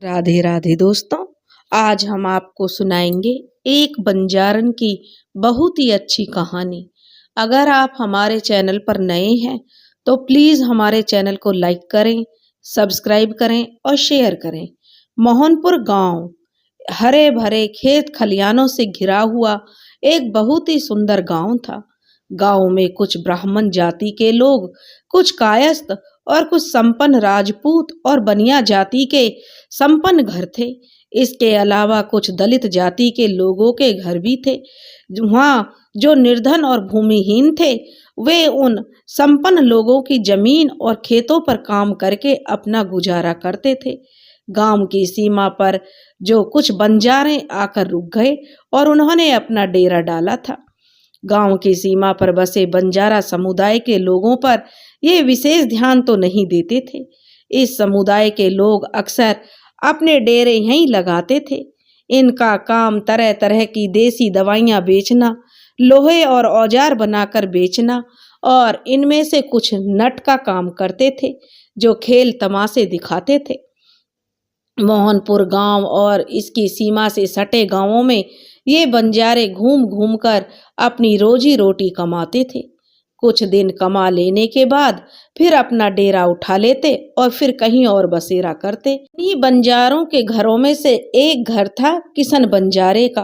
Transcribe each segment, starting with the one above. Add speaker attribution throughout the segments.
Speaker 1: राधे राधे दोस्तों। आज हम आपको सुनाएंगे एक बंजारन की बहुत ही अच्छी कहानी। अगर आप हमारे चैनल पर नए हैं तो प्लीज हमारे चैनल को लाइक करें, सब्सक्राइब करें और शेयर करें। मोहनपुर गांव हरे भरे खेत खलियानों से घिरा हुआ एक बहुत ही सुंदर गांव था। गांव में कुछ ब्राह्मण जाति के लोग, कुछ कायस्थ और कुछ संपन्न राजपूत और बनिया जाति के संपन्न घर थे। इसके अलावा कुछ दलित जाति के लोगों के घर भी थे। वहाँ जो निर्धन और भूमिहीन थे वे उन संपन्न लोगों की जमीन और खेतों पर काम करके अपना गुजारा करते थे। गांव की सीमा पर जो कुछ बंजारे आकर रुक गए और उन्होंने अपना डेरा डाला था। गांव की सीमा पर बसे बंजारा समुदाय के लोगों पर ये विशेष ध्यान तो नहीं देते थे। इस समुदाय के लोग अक्सर अपने डेरे यहीं लगाते थे। इनका काम तरह तरह की देसी दवाइयां बेचना, लोहे और औजार बनाकर बेचना और इनमें से कुछ नट का काम करते थे जो खेल तमाशे दिखाते थे। मोहनपुर गांव और इसकी सीमा से सटे गांवों में ये बंजारे घूम घूम कर अपनी रोजी रोटी कमाते थे। कुछ दिन कमा लेने के बाद फिर अपना डेरा उठा लेते और फिर कहीं और बसेरा करते। इन्हीं बंजारों के घरों में से एक घर था किशन बंजारे का।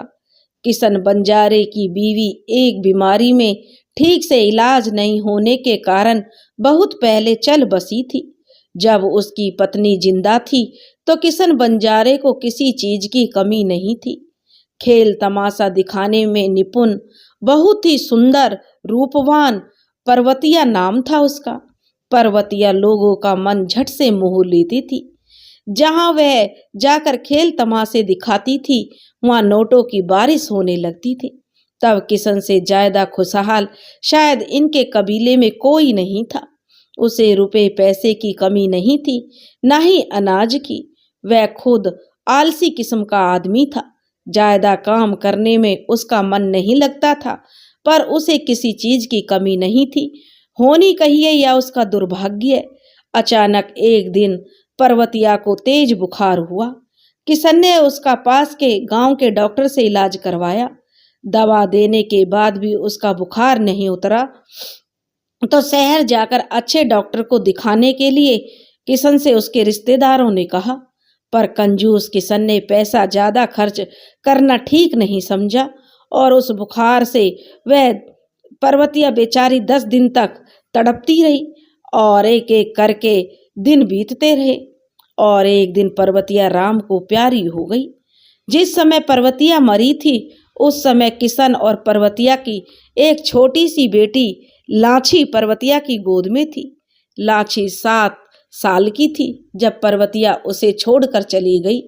Speaker 1: किशन बंजारे की बीवी एक बीमारी में ठीक से इलाज नहीं होने के कारण बहुत पहले चल बसी थी। जब उसकी पत्नी जिंदा थी तो किशन बंजारे को किसी चीज की कमी नहीं थी। खेल तमाशा दिखाने में निपुण, बहुत ही सुंदर, रूपवान पर्वतिया नाम था उसका। पर्वतिया लोगों का मन झट से मोह लेती थी। जहां वह जाकर खेल तमाशे दिखाती थी वहां नोटों की बारिश होने लगती थी। तब किशन से ज्यादा खुशहाल शायद इनके कबीले में कोई नहीं था। उसे रुपए पैसे की कमी नहीं थी, न ही अनाज की। वह खुद आलसी किस्म का आदमी था। ज्यादा काम करने में उसका मन नहीं लगता था, पर उसे किसी चीज की कमी नहीं थी। होनी कहिए या उसका दुर्भाग्य, अचानक एक दिन पर्वतिया को तेज बुखार हुआ। किशन ने उसका पास के गांव के डॉक्टर से इलाज करवाया। दवा देने के बाद भी उसका बुखार नहीं उतरा तो शहर जाकर अच्छे डॉक्टर को दिखाने के लिए किशन से उसके रिश्तेदारों ने कहा। पर कंजूस किशन ने पैसा ज्यादा खर्च करना ठीक नहीं समझा और उस बुखार से वह पर्वतिया बेचारी 10 दिन तक तड़पती रही और एक एक करके दिन बीतते रहे। और एक दिन पर्वतिया राम को प्यारी हो गई। जिस समय पर्वतिया मरी थी उस समय किशन और पर्वतिया की एक छोटी सी बेटी लाछी पर्वतिया की गोद में थी। लाछी 7 साल की थी जब पर्वतिया उसे छोड़कर चली गई।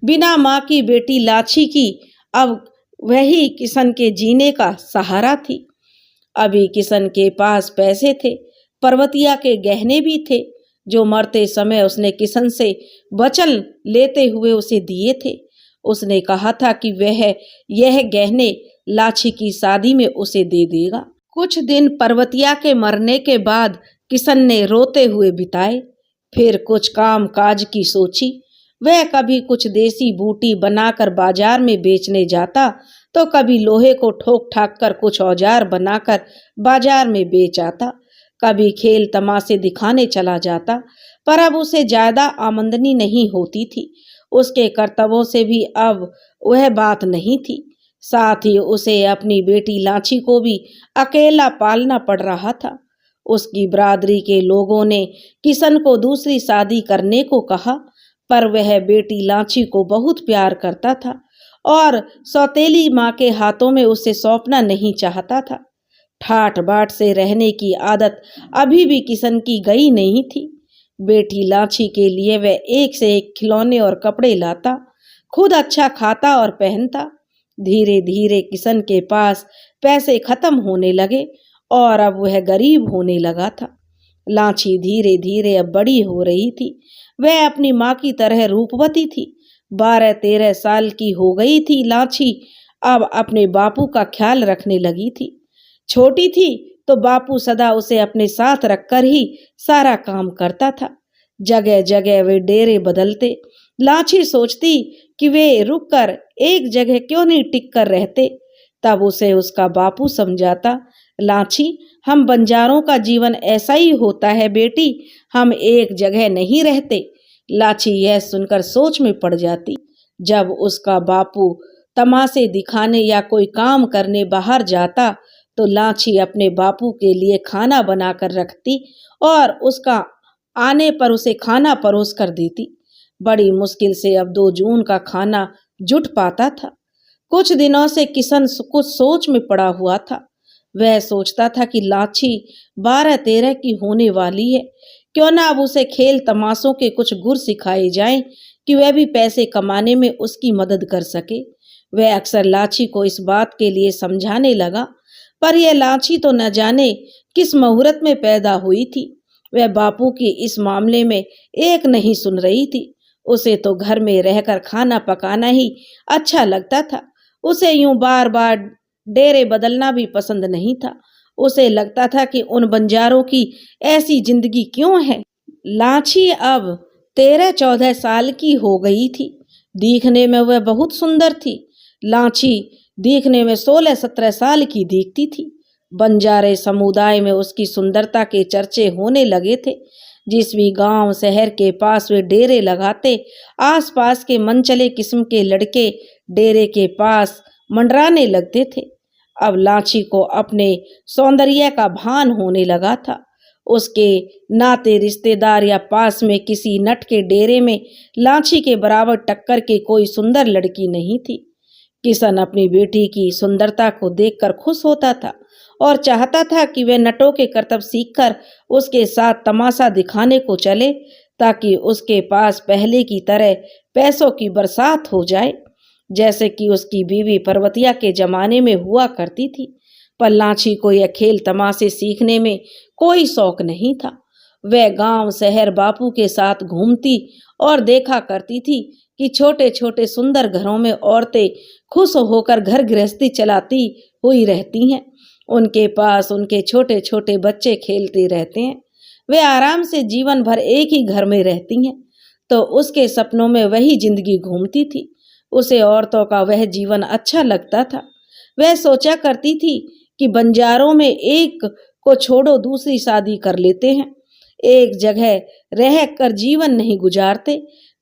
Speaker 1: बिना माँ की बेटी लाछी की अब वही किशन के जीने का सहारा थी। अभी किशन के पास पैसे थे, पर्वतिया के गहने भी थे जो मरते समय उसने किशन से वचन लेते हुए उसे दिए थे। उसने कहा था कि वह यह गहने लाछी की शादी में उसे दे देगा। कुछ दिन पर्वतिया के मरने के बाद किशन ने रोते हुए बिताए। फिर कुछ काम काज की सोची। वह कभी कुछ देसी बूटी बनाकर बाजार में बेचने जाता तो कभी लोहे को ठोक ठाक कर कुछ औजार बनाकर बाजार में बेच आता। कभी खेल तमाशे दिखाने चला जाता, पर अब उसे ज्यादा आमदनी नहीं होती थी। उसके कर्तव्यों से भी अब वह बात नहीं थी। साथ ही उसे अपनी बेटी लाछी को भी अकेला पालना पड़ रहा था। उसकी बरादरी के लोगों ने किशन को दूसरी शादी करने को कहा, पर वह बेटी लाछी को बहुत प्यार करता था और सौतेली माँ के हाथों में उसे सौंपना नहीं चाहता था। ठाठ बाट से रहने की आदत अभी भी किशन की गई नहीं थी। बेटी लाछी के लिए वह एक से एक खिलौने और कपड़े लाता, खुद अच्छा खाता और पहनता। धीरे धीरे किशन के पास पैसे खत्म होने लगे और अब वह गरीब होने लगा था। लाछी धीरे धीरे अब बड़ी हो रही थी। वह अपनी माँ की तरह रूपवती थी। 12-13 साल की हो गई थी लाछी अब अपने बापू का ख्याल रखने लगी थी। छोटी थी तो बापू सदा उसे अपने साथ रखकर ही सारा काम करता था। जगह जगह वे डेरे बदलते, लाची सोचती कि वे रुककर एक जगह क्यों नहीं टिक कर रहते। तब उसे उसका बापू समझाता, लाची, हम बंजारों का जीवन ऐसा ही होता है बेटी, हम एक जगह नहीं रहते। लाची यह सुनकर सोच में पड़ जाती। जब उसका बापू तमाशे दिखाने या कोई काम करने बाहर जाता तो लाची अपने बापू के लिए खाना बनाकर रखती और उसका आने पर उसे खाना परोस कर देती। बड़ी मुश्किल से अब 2 जून का खाना जुट पाता था। कुछ दिनों से किशन कुछ सोच में पड़ा हुआ था। वह सोचता था कि लाची 12-13 की होने वाली है, क्यों ना अब उसे खेल तमाशों के कुछ गुर सिखाए जाएं कि वह भी पैसे कमाने में उसकी मदद कर सके। वह अक्सर लाची को इस बात के लिए समझाने लगा, पर यह लाची तो न जाने किस मुहूर्त में पैदा हुई थी। वह बापू की इस मामले में एक नहीं सुन रही थी। उसे तो घर में रहकर खाना पकाना ही अच्छा लगता था। उसे यूं बार बार डेरे बदलना भी पसंद नहीं था। उसे लगता था कि उन बंजारों की ऐसी जिंदगी क्यों है। लाची अब 13-14 साल की हो गई थी। दिखने में वह बहुत सुंदर थी। लाची दिखने में 16-17 साल की दिखती थी। बंजारे समुदाय में उसकी सुंदरता के चर्चे होने लगे थे। जिस भी गांव शहर के पास वे डेरे लगाते, आसपास के मनचले किस्म के लड़के डेरे के पास मंडराने लगते थे। अब लाची को अपने सौंदर्य का भान होने लगा था। उसके नाते रिश्तेदार या पास में किसी नट के डेरे में लाची के बराबर टक्कर के कोई सुंदर लड़की नहीं थी। किशन अपनी बेटी की सुंदरता को देखकर खुश होता था और चाहता था कि वह नटों के करतब सीखकर उसके साथ तमाशा दिखाने को चले, ताकि उसके पास पहले की तरह पैसों की बरसात हो जाए, जैसे कि उसकी बीवी पर्वतिया के जमाने में हुआ करती थी। पर लाची को यह खेल तमाशे सीखने में कोई शौक नहीं था। वह गांव शहर बापू के साथ घूमती और देखा करती थी कि छोटे छोटे सुंदर घरों में औरतें खुश होकर घर गृहस्थी चलाती हुई रहती हैं। उनके पास उनके छोटे छोटे बच्चे खेलते रहते हैं। वे आराम से जीवन भर एक ही घर में रहती हैं, तो उसके सपनों में वही जिंदगी घूमती थी। उसे औरतों का वह जीवन अच्छा लगता था। वह सोचा करती थी कि बंजारों में एक को छोड़ो दूसरी शादी कर लेते हैं, एक जगह रह कर जीवन नहीं गुजारते।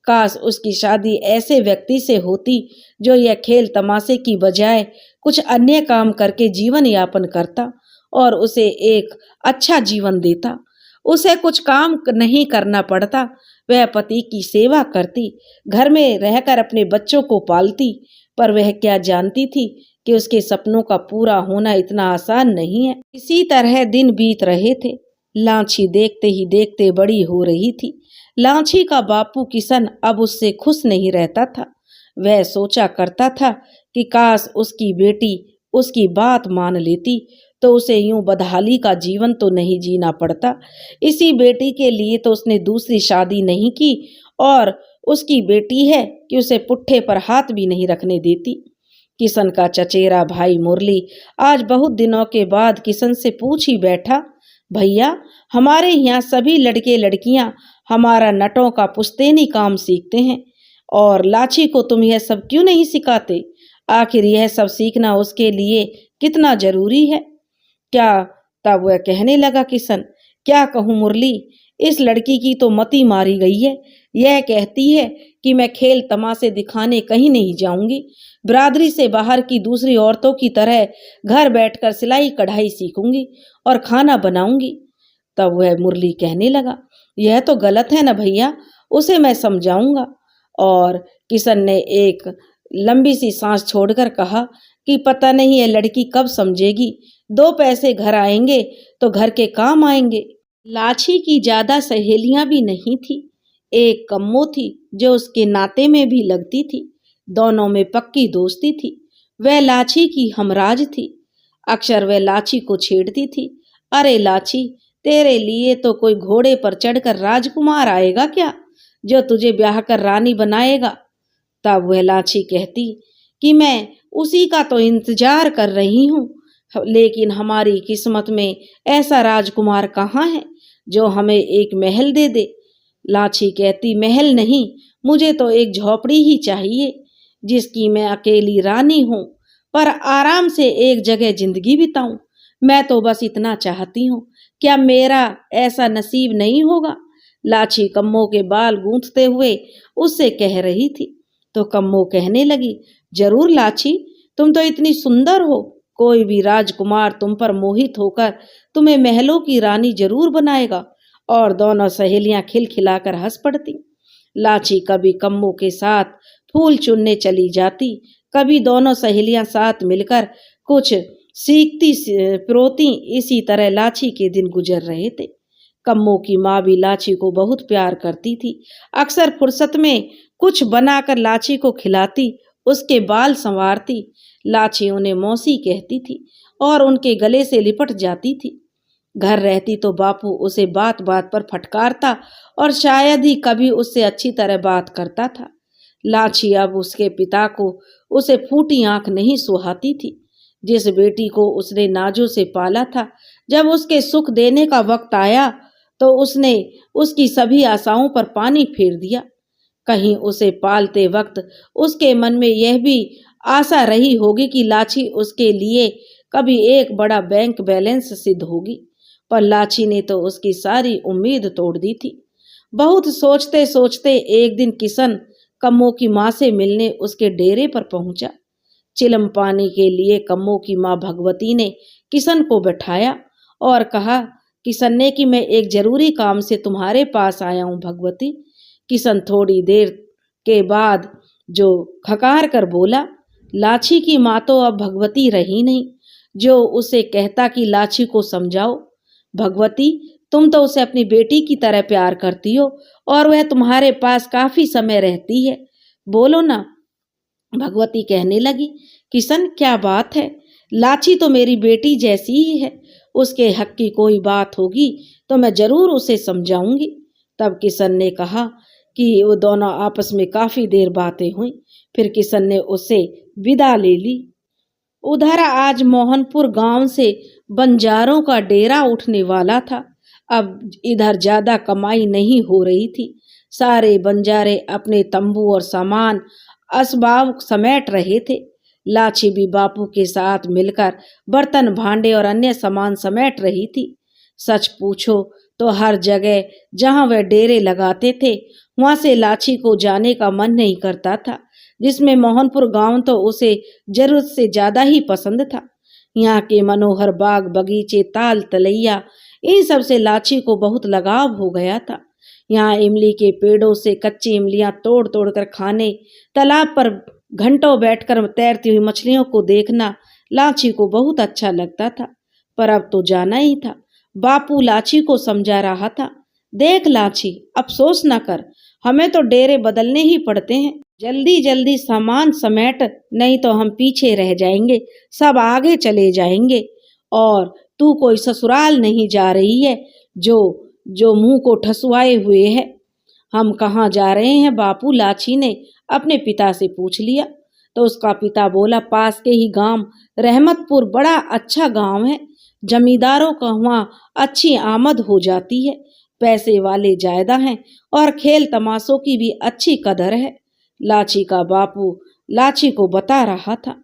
Speaker 1: काश उसकी शादी ऐसे व्यक्ति से होती जो यह खेल तमाशे की बजाय कुछ अन्य काम करके जीवन यापन करता और उसे एक अच्छा जीवन देता। उसे कुछ काम नहीं करना पड़ता। वह पति की सेवा करती, घर में रहकर अपने बच्चों को पालती। पर वह क्या जानती थी कि उसके सपनों का पूरा होना इतना आसान नहीं है। इसी तरह दिन बीत रहे थे। लाची देखते ही देखते बड़ी हो रही थी। लाची का बापू किशन अब उससे खुश नहीं रहता था। वह सोचा करता था कि काश उसकी बेटी उसकी बात मान लेती तो उसे यूं बदहाली का जीवन तो नहीं जीना पड़ता। इसी बेटी के लिए तो उसने दूसरी शादी नहीं की और उसकी बेटी है कि उसे पुट्ठे पर हाथ भी नहीं रखने देती। किशन का चचेरा भाई मुरली आज बहुत दिनों के बाद किशन से पूछ ही बैठा, भैया, हमारे यहाँ सभी लड़के लड़कियाँ हमारा नटों का पुश्तैनी काम सीखते हैं और लाची को तुम यह सब क्यों नहीं सिखाते? आखिर यह सब सीखना उसके लिए कितना जरूरी है? क्या? तब वह कहने लगा, किशन, क्या कहूँ मुरली, इस लड़की की तो मति मारी गई है। यह कहती है कि मैं खेल तमाशे दिखाने कहीं नहीं जाऊंगी, बिरादरी से बाहर की दूसरी औरतों की तरह घर बैठकर सिलाई कढ़ाई सीखूंगी और खाना बनाऊंगी। तब वह मुरली कहने लगा, यह तो गलत है ना भैया, उसे मैं समझाऊंगा। और किशन ने एक लंबी सी सांस छोड़कर कहा कि पता नहीं ये लड़की कब समझेगी, 2 पैसे घर आएंगे तो घर के काम आएंगे। लाची की ज्यादा सहेलियां भी नहीं थी। एक कम्मो थी जो उसके नाते में भी लगती थी। दोनों में पक्की दोस्ती थी। वह लाची की हमराज थी। अक्सर वह लाची को छेड़ती थी, अरे लाची, तेरे लिए तो कोई घोड़े पर चढ़कर राजकुमार आएगा क्या, जो तुझे ब्याह कर रानी बनाएगा। तब वह लाची कहती कि मैं उसी का तो इंतजार कर रही हूँ, लेकिन हमारी किस्मत में ऐसा राजकुमार कहाँ है जो हमें एक महल दे दे। लाची कहती, महल नहीं, मुझे तो एक झोपड़ी ही चाहिए जिसकी मैं अकेली रानी हूँ, पर आराम से एक जगह जिंदगी बिताऊं। मैं तो बस इतना चाहती हूँ, क्या मेरा ऐसा नसीब नहीं होगा? लाची कम्मो के बाल गूंथते हुए उससे कह रही थी। तो कम्मो कहने लगी, जरूर लाची, तुम तो इतनी सुंदर हो, कोई भी राजकुमार तुम पर मोहित होकर तुम्हें महलों की रानी जरूर बनाएगा। और दोनों सहेलियां खिलखिलाकर हंस पड़ती। लाची कभी कम्मो के साथ फूल चुनने चली जाती, कभी दोनों सहेलियां साथ मिलकर कुछ सीखती प्रोती। इसी तरह लाची के दिन गुजर रहे थे। कम्मो की माँ भी लाची को बहुत प्यार करती थी। अक्सर फुर्सत में कुछ बनाकर लाची को खिलाती, उसके बाल संवारती। लाची उन्हें मौसी कहती थी और उनके गले से लिपट जाती थी। घर रहती तो बापू उसे बात बात पर फटकारता और शायद ही कभी उससे अच्छी तरह बात करता था। लाची अब उसके पिता को उसे फूटी आंख नहीं सुहाती थी। जिस बेटी को उसने नाजों से पाला था, जब उसके सुख देने का वक्त आया तो उसने उसकी सभी आशाओं पर पानी फेर दिया। कहीं उसे पालते वक्त उसके मन में यह भी आशा रही होगी कि लाची उसके लिए कभी एक बड़ा बैंक बैलेंस सिद्ध होगी, पर लाची ने तो उसकी सारी उम्मीद तोड़ दी थी। बहुत सोचते सोचते एक दिन किशन कम्मो की माँ से मिलने उसके डेरे पर पहुंचा। चिलम पाने के लिए कम्मो की माँ भगवती ने किशन को बैठाया और कहा, किशन ने कि मैं एक जरूरी काम से तुम्हारे पास आया हूँ भगवती। किशन थोड़ी देर के बाद जो खकार कर बोला। लाची की माँ तो अब भगवती रही नहीं, जो उसे कहता कि लाची को समझाओ। भगवती, तुम तो उसे अपनी बेटी की तरह प्यार करती हो और वह तुम्हारे पास काफी समय रहती है, बोलो ना। भगवती कहने लगी, किशन क्या बात है, लाची तो मेरी बेटी जैसी ही है, उसके हक की कोई बात होगी तो मैं जरूर उसे समझाऊंगी। तब किशन ने कहा कि वो दोनों आपस में काफी देर बातें हुई, फिर किशन ने उससे विदा ले ली। उधर आज मोहनपुर गांव से बंजारों का डेरा उठने वाला था। अब इधर ज्यादा कमाई नहीं हो रही थी। सारे बंजारे अपने तंबू और सामान असबाब समेट रहे थे। लाची भी बापू के साथ मिलकर बर्तन भांडे और अन्य सामान समेट रही थी। सच पूछो तो हर जगह जहां वह डेरे लगाते थे वहां से लाची को जाने का मन नहीं करता था, जिसमें मोहनपुर गांव तो उसे जरूरत से ज्यादा ही पसंद था। यहाँ के मनोहर बाग बगीचे ताल तलैया इन सब से लाची को बहुत लगाव हो गया था। यहाँ इमली के पेड़ों से कच्ची इमलियां तोड़ तोड़ कर खाने, तालाब पर घंटों बैठकर तैरती हुई मछलियों को देखना लाची को बहुत अच्छा लगता था। पर अब तो जाना ही था। बापू लाची को समझा रहा था, देख लाची, अफसोस न कर, हमें तो डेरे बदलने ही पड़ते हैं। जल्दी जल्दी सामान समेट, नहीं तो हम पीछे रह जाएंगे, सब आगे चले जाएंगे। और तू कोई ससुराल नहीं जा रही है जो जो मुंह को ठसुआए हुए है। हम कहाँ जा रहे हैं बापू, लाची ने अपने पिता से पूछ लिया। तो उसका पिता बोला, पास के ही गांव रहमतपुर बड़ा अच्छा गांव है, जमींदारों का वहाँ अच्छी आमद हो जाती है, पैसे वाले ज्यादा हैं और खेल तमाशों की भी अच्छी कदर है। लाची का बापू लाची को बता रहा था।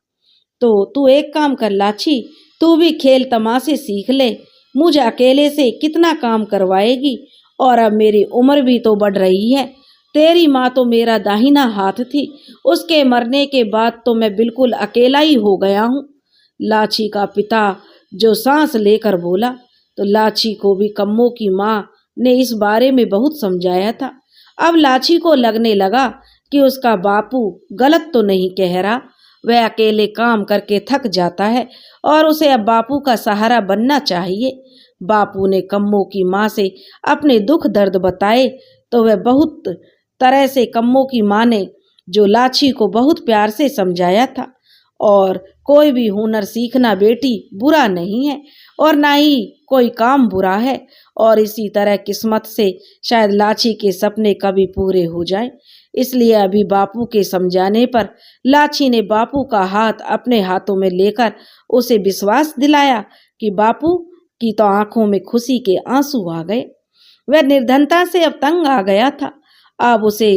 Speaker 1: तो तू एक काम कर लाची, तू भी खेल तमाशे सीख ले, मुझे अकेले से कितना काम करवाएगी, और अब मेरी उम्र भी तो बढ़ रही है। तेरी माँ तो मेरा दाहिना हाथ थी, उसके मरने के बाद तो मैं बिल्कुल अकेला ही हो गया हूँ। लाची का पिता जो सांस लेकर बोला। तो लाची को भी कम्मो की माँ ने इस बारे में बहुत समझाया था। अब लाची को लगने लगा कि उसका बापू गलत तो नहीं कह रहा, वह अकेले काम करके थक जाता है और उसे अब बापू का सहारा बनना चाहिए। बापू ने कम्मो की माँ से अपने दुख दर्द बताए तो वह बहुत तरह से कम्मो की माँ ने जो लाची को बहुत प्यार से समझाया था। और कोई भी हुनर सीखना बेटी बुरा नहीं है और ना ही कोई काम बुरा है, और इसी तरह किस्मत से शायद लाची के सपने कभी पूरे हो जाएं। इसलिए अभी बापू के समझाने पर लाची ने बापू का हाथ अपने हाथों में लेकर उसे विश्वास दिलाया कि बापू की तो आंखों में खुशी के आंसू आ गए। वह निर्धनता से अब तंग आ गया था। अब उसे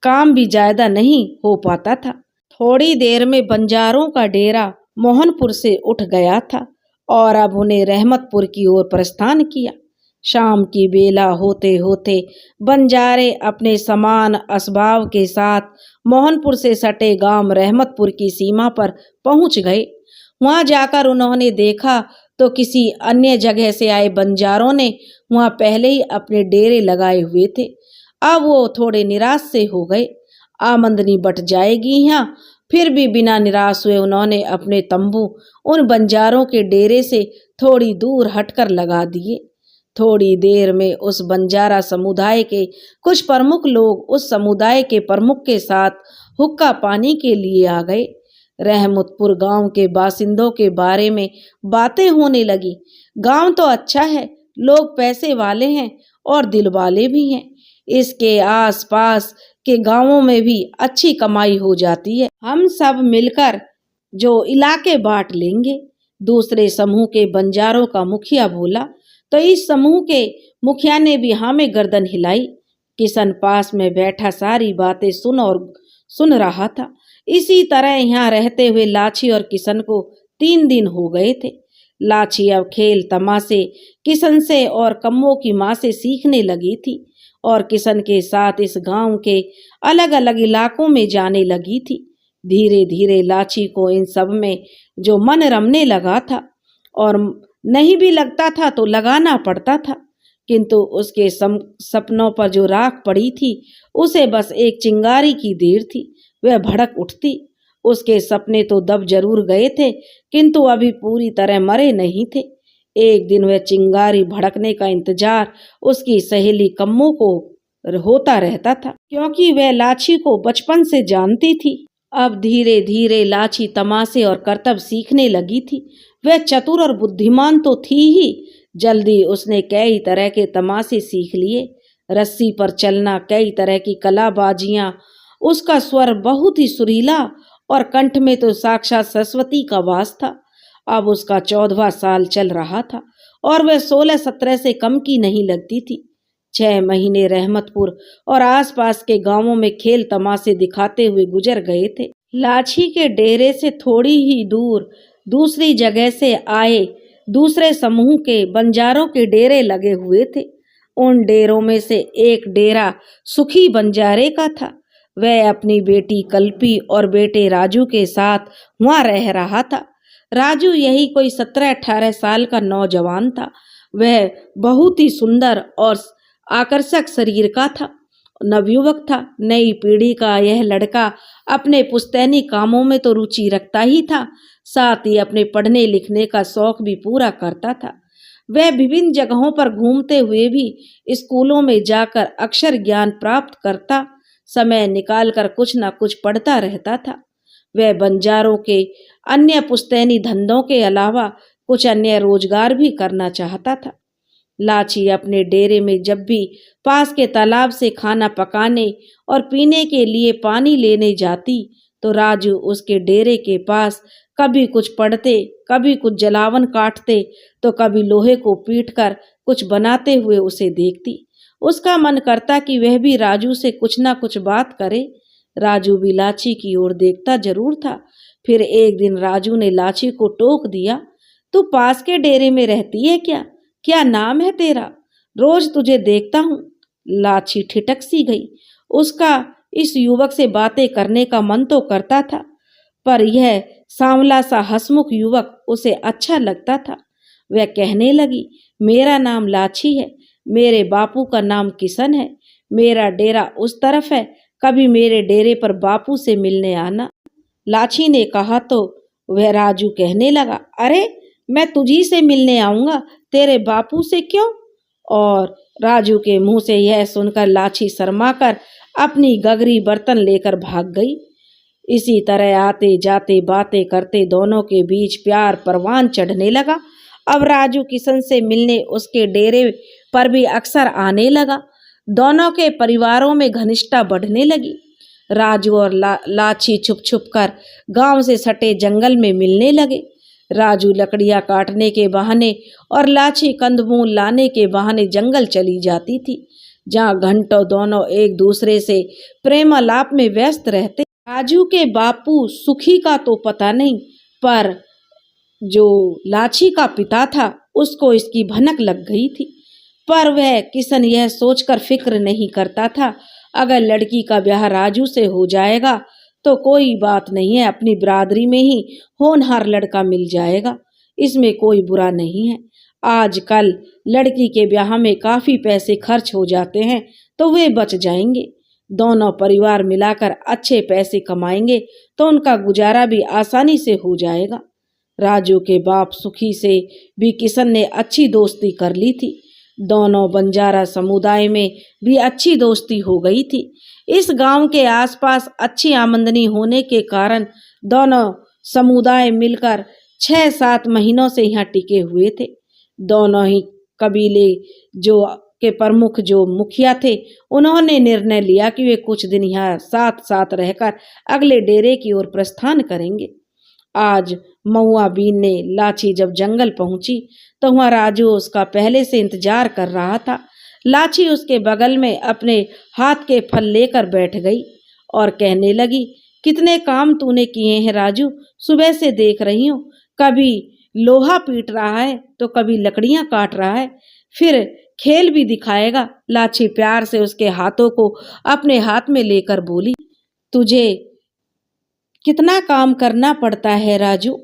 Speaker 1: काम भी ज्यादा नहीं हो पाता था। थोड़ी देर में बंजारों का डेरा मोहनपुर से उठ गया था और अब उन्हें रहमतपुर की ओर प्रस्थान किया। शाम की बेला होते होते बंजारे अपने समान असबाब के साथ मोहनपुर से सटे गांव रहमतपुर की सीमा पर पहुंच गए। वहां जाकर उन्होंने देखा तो किसी अन्य जगह से आए बंजारों ने वहां पहले ही अपने डेरे लगाए हुए थे। अब वो थोड़े निराश से हो गए। आमदनी बट जाएगी यहाँ, फिर भी बिना निराश हुए उन्होंने अपने तंबू उन बंजारों के डेरे से थोड़ी दूर हटकर लगा दिए। थोड़ी देर में उस बंजारा समुदाय के कुछ प्रमुख लोग उस समुदाय के प्रमुख के साथ हुक्का पानी के लिए आ गए। रहमतपुर गांव के बासिंदों के बारे में बातें होने लगी। गांव तो अच्छा है, लोग पैसे वाले हैं और दिल वाले भी हैं। इसके आसपास के गांवों में भी अच्छी कमाई हो जाती है। हम सब मिलकर जो इलाके बांट लेंगे। दूसरे समूह के बंजारों का मुखिया बोला। तो इस समूह के मुखिया ने भी हाँ में गर्दन हिलाई। किशन पास में बैठा सारी बातें सुन रहा था। इसी तरह यहाँ रहते हुए लाची और किशन को 3 दिन हो गए थे। लाची अब खेल तमाशे किशन से और कम्मों की माँ से सीखने लगी थी और किशन के साथ इस गांव के अलग अलग इलाकों में जाने लगी थी। धीरे धीरे लाची को इन सब में जो मन रमने लगा था और नहीं भी लगता था तो लगाना पड़ता था, किंतु उसके सपनों पर जो राख पड़ी थी उसे बस एक चिंगारी की देर थी, वह भड़क उठती। उसके सपने तो दब जरूर गए थे किंतु अभी पूरी तरह मरे नहीं थे। एक दिन वह चिंगारी भड़कने का इंतजार उसकी सहेली कम्मो को होता रहता था, क्योंकि वह लाची को बचपन से जानती थी। अब धीरे धीरे लाची तमाशे और करतब सीखने लगी थी। वह चतुर और बुद्धिमान तो थी ही, जल्दी उसने कई तरह के तमाशे सीख लिए। रस्सी पर चलना, कई तरह की कलाबाजियां। उसका स्वर बहुत ही सुरीला और कंठ में तो साक्षात सरस्वती का वास था। अब उसका 14वां साल चल रहा था और वह 16-17 से कम की नहीं लगती थी। 6 महीने रहमतपुर और आसपास के गांवों में खेल तमाशे दिखाते हुए गुजर गए थे। लाची के डेरे से थोड़ी ही दूर दूसरी जगह से आए दूसरे समूह के बंजारों के डेरे लगे हुए थे। उन डेरों में से एक डेरा सुखी बंजारे का था। वह अपनी बेटी कल्पी और बेटे राजू के साथ वहां रह रहा था। राजू यही कोई 17-18 साल का नौजवान था। वह बहुत ही सुंदर और आकर्षक शरीर का था, नवयुवक था। नई पीढ़ी का यह लड़का अपने पुश्तैनी कामों में तो रुचि रखता ही था, साथ ही अपने पढ़ने लिखने का शौक भी पूरा करता था। वह विभिन्न जगहों पर घूमते हुए भी स्कूलों में जाकर अक्षर ज्ञान प्राप्त करता, समय निकालकर कुछ न कुछ पढ़ता रहता था। वह बंजारों के अन्य पुश्तैनी धंधों के अलावा कुछ अन्य रोजगार भी करना चाहता था। लाची अपने डेरे में जब भी पास के तालाब से खाना पकाने और पीने के लिए पानी लेने जाती तो राजू उसके डेरे के पास कभी कुछ पढ़ते, कभी कुछ जलावन काटते तो कभी लोहे को पीटकर कुछ बनाते हुए उसे देखती। उसका मन करता कि वह भी राजू से कुछ ना कुछ बात करे। राजू भी लाची की ओर देखता जरूर था। फिर एक दिन राजू ने लाची को टोक दिया, तू पास के डेरे में रहती है क्या? क्या नाम है तेरा? रोज तुझे देखता हूँ। लाची ठिठक सी गई। उसका इस युवक से बातें करने का मन तो करता था, पर यह सांवला सा हंसमुख युवक उसे अच्छा लगता था। वह कहने लगी, मेरा नाम लाची है, मेरे बापू का नाम किशन है, मेरा डेरा उस तरफ है, कभी मेरे डेरे पर बापू से मिलने आना। लाची ने कहा तो वह राजू कहने लगा, अरे मैं तुझी से मिलने आऊंगा, तेरे बापू से क्यों? और राजू के मुंह से यह सुनकर लाची शर्माकर अपनी गगरी बर्तन लेकर भाग गई। इसी तरह आते जाते बातें करते दोनों के बीच प्यार परवान चढ़ने लगा। अब राजू किशन से मिलने उसके डेरे पर भी अक्सर आने लगा। दोनों के परिवारों में घनिष्ठता बढ़ने लगी। राजू और लाची छुप छुप कर गांव से सटे जंगल में मिलने लगे। राजू लकड़ियां काटने के बहाने और लाची कंदमूल लाने के बहाने जंगल चली जाती थी। जहाँ घंटों दोनों एक दूसरे से प्रेमालाप में व्यस्त रहते। राजू के बापू सुखी का तो पता नहीं, पर जो लाची का पिता था उसको इसकी भनक लग गई थी। पर वह किशन यह सोचकर फिक्र नहीं करता था, अगर लड़की का ब्याह राजू से हो जाएगा तो कोई बात नहीं है, अपनी बिरादरी में ही होनहार लड़का मिल जाएगा, इसमें कोई बुरा नहीं है। आजकल लड़की के ब्याह में काफी पैसे खर्च हो जाते हैं, तो वे बच जाएंगे। दोनों परिवार मिलाकर अच्छे पैसे कमाएंगे तो उनका गुजारा भी आसानी से हो जाएगा। राजू के बाप सुखी से भी किशन ने अच्छी दोस्ती कर ली थी। दोनों बंजारा समुदाय में भी अच्छी दोस्ती हो गई थी। इस गांव के आसपास अच्छी आमदनी होने के कारण दोनों समुदाय मिलकर 6-7 महीनों से यहाँ टिके हुए थे। दोनों ही कबीले जो के प्रमुख जो मुखिया थे, उन्होंने निर्णय लिया कि वे कुछ दिन यहाँ साथ साथ रहकर अगले डेरे की ओर प्रस्थान करेंगे। आज महुआ बीन ने लाची जब जंगल पहुंची तो वहां राजू उसका पहले से इंतजार कर रहा था। लाची उसके बगल में अपने हाथ के फल लेकर बैठ गई और कहने लगी, कितने काम तूने किए हैं राजू, सुबह से देख रही हूँ, कभी लोहा पीट रहा है तो कभी लकड़ियां काट रहा है, फिर खेल भी दिखाएगा। लाची प्यार से उसके हाथों को अपने हाथ में लेकर बोली, तुझे कितना काम करना पड़ता है राजू।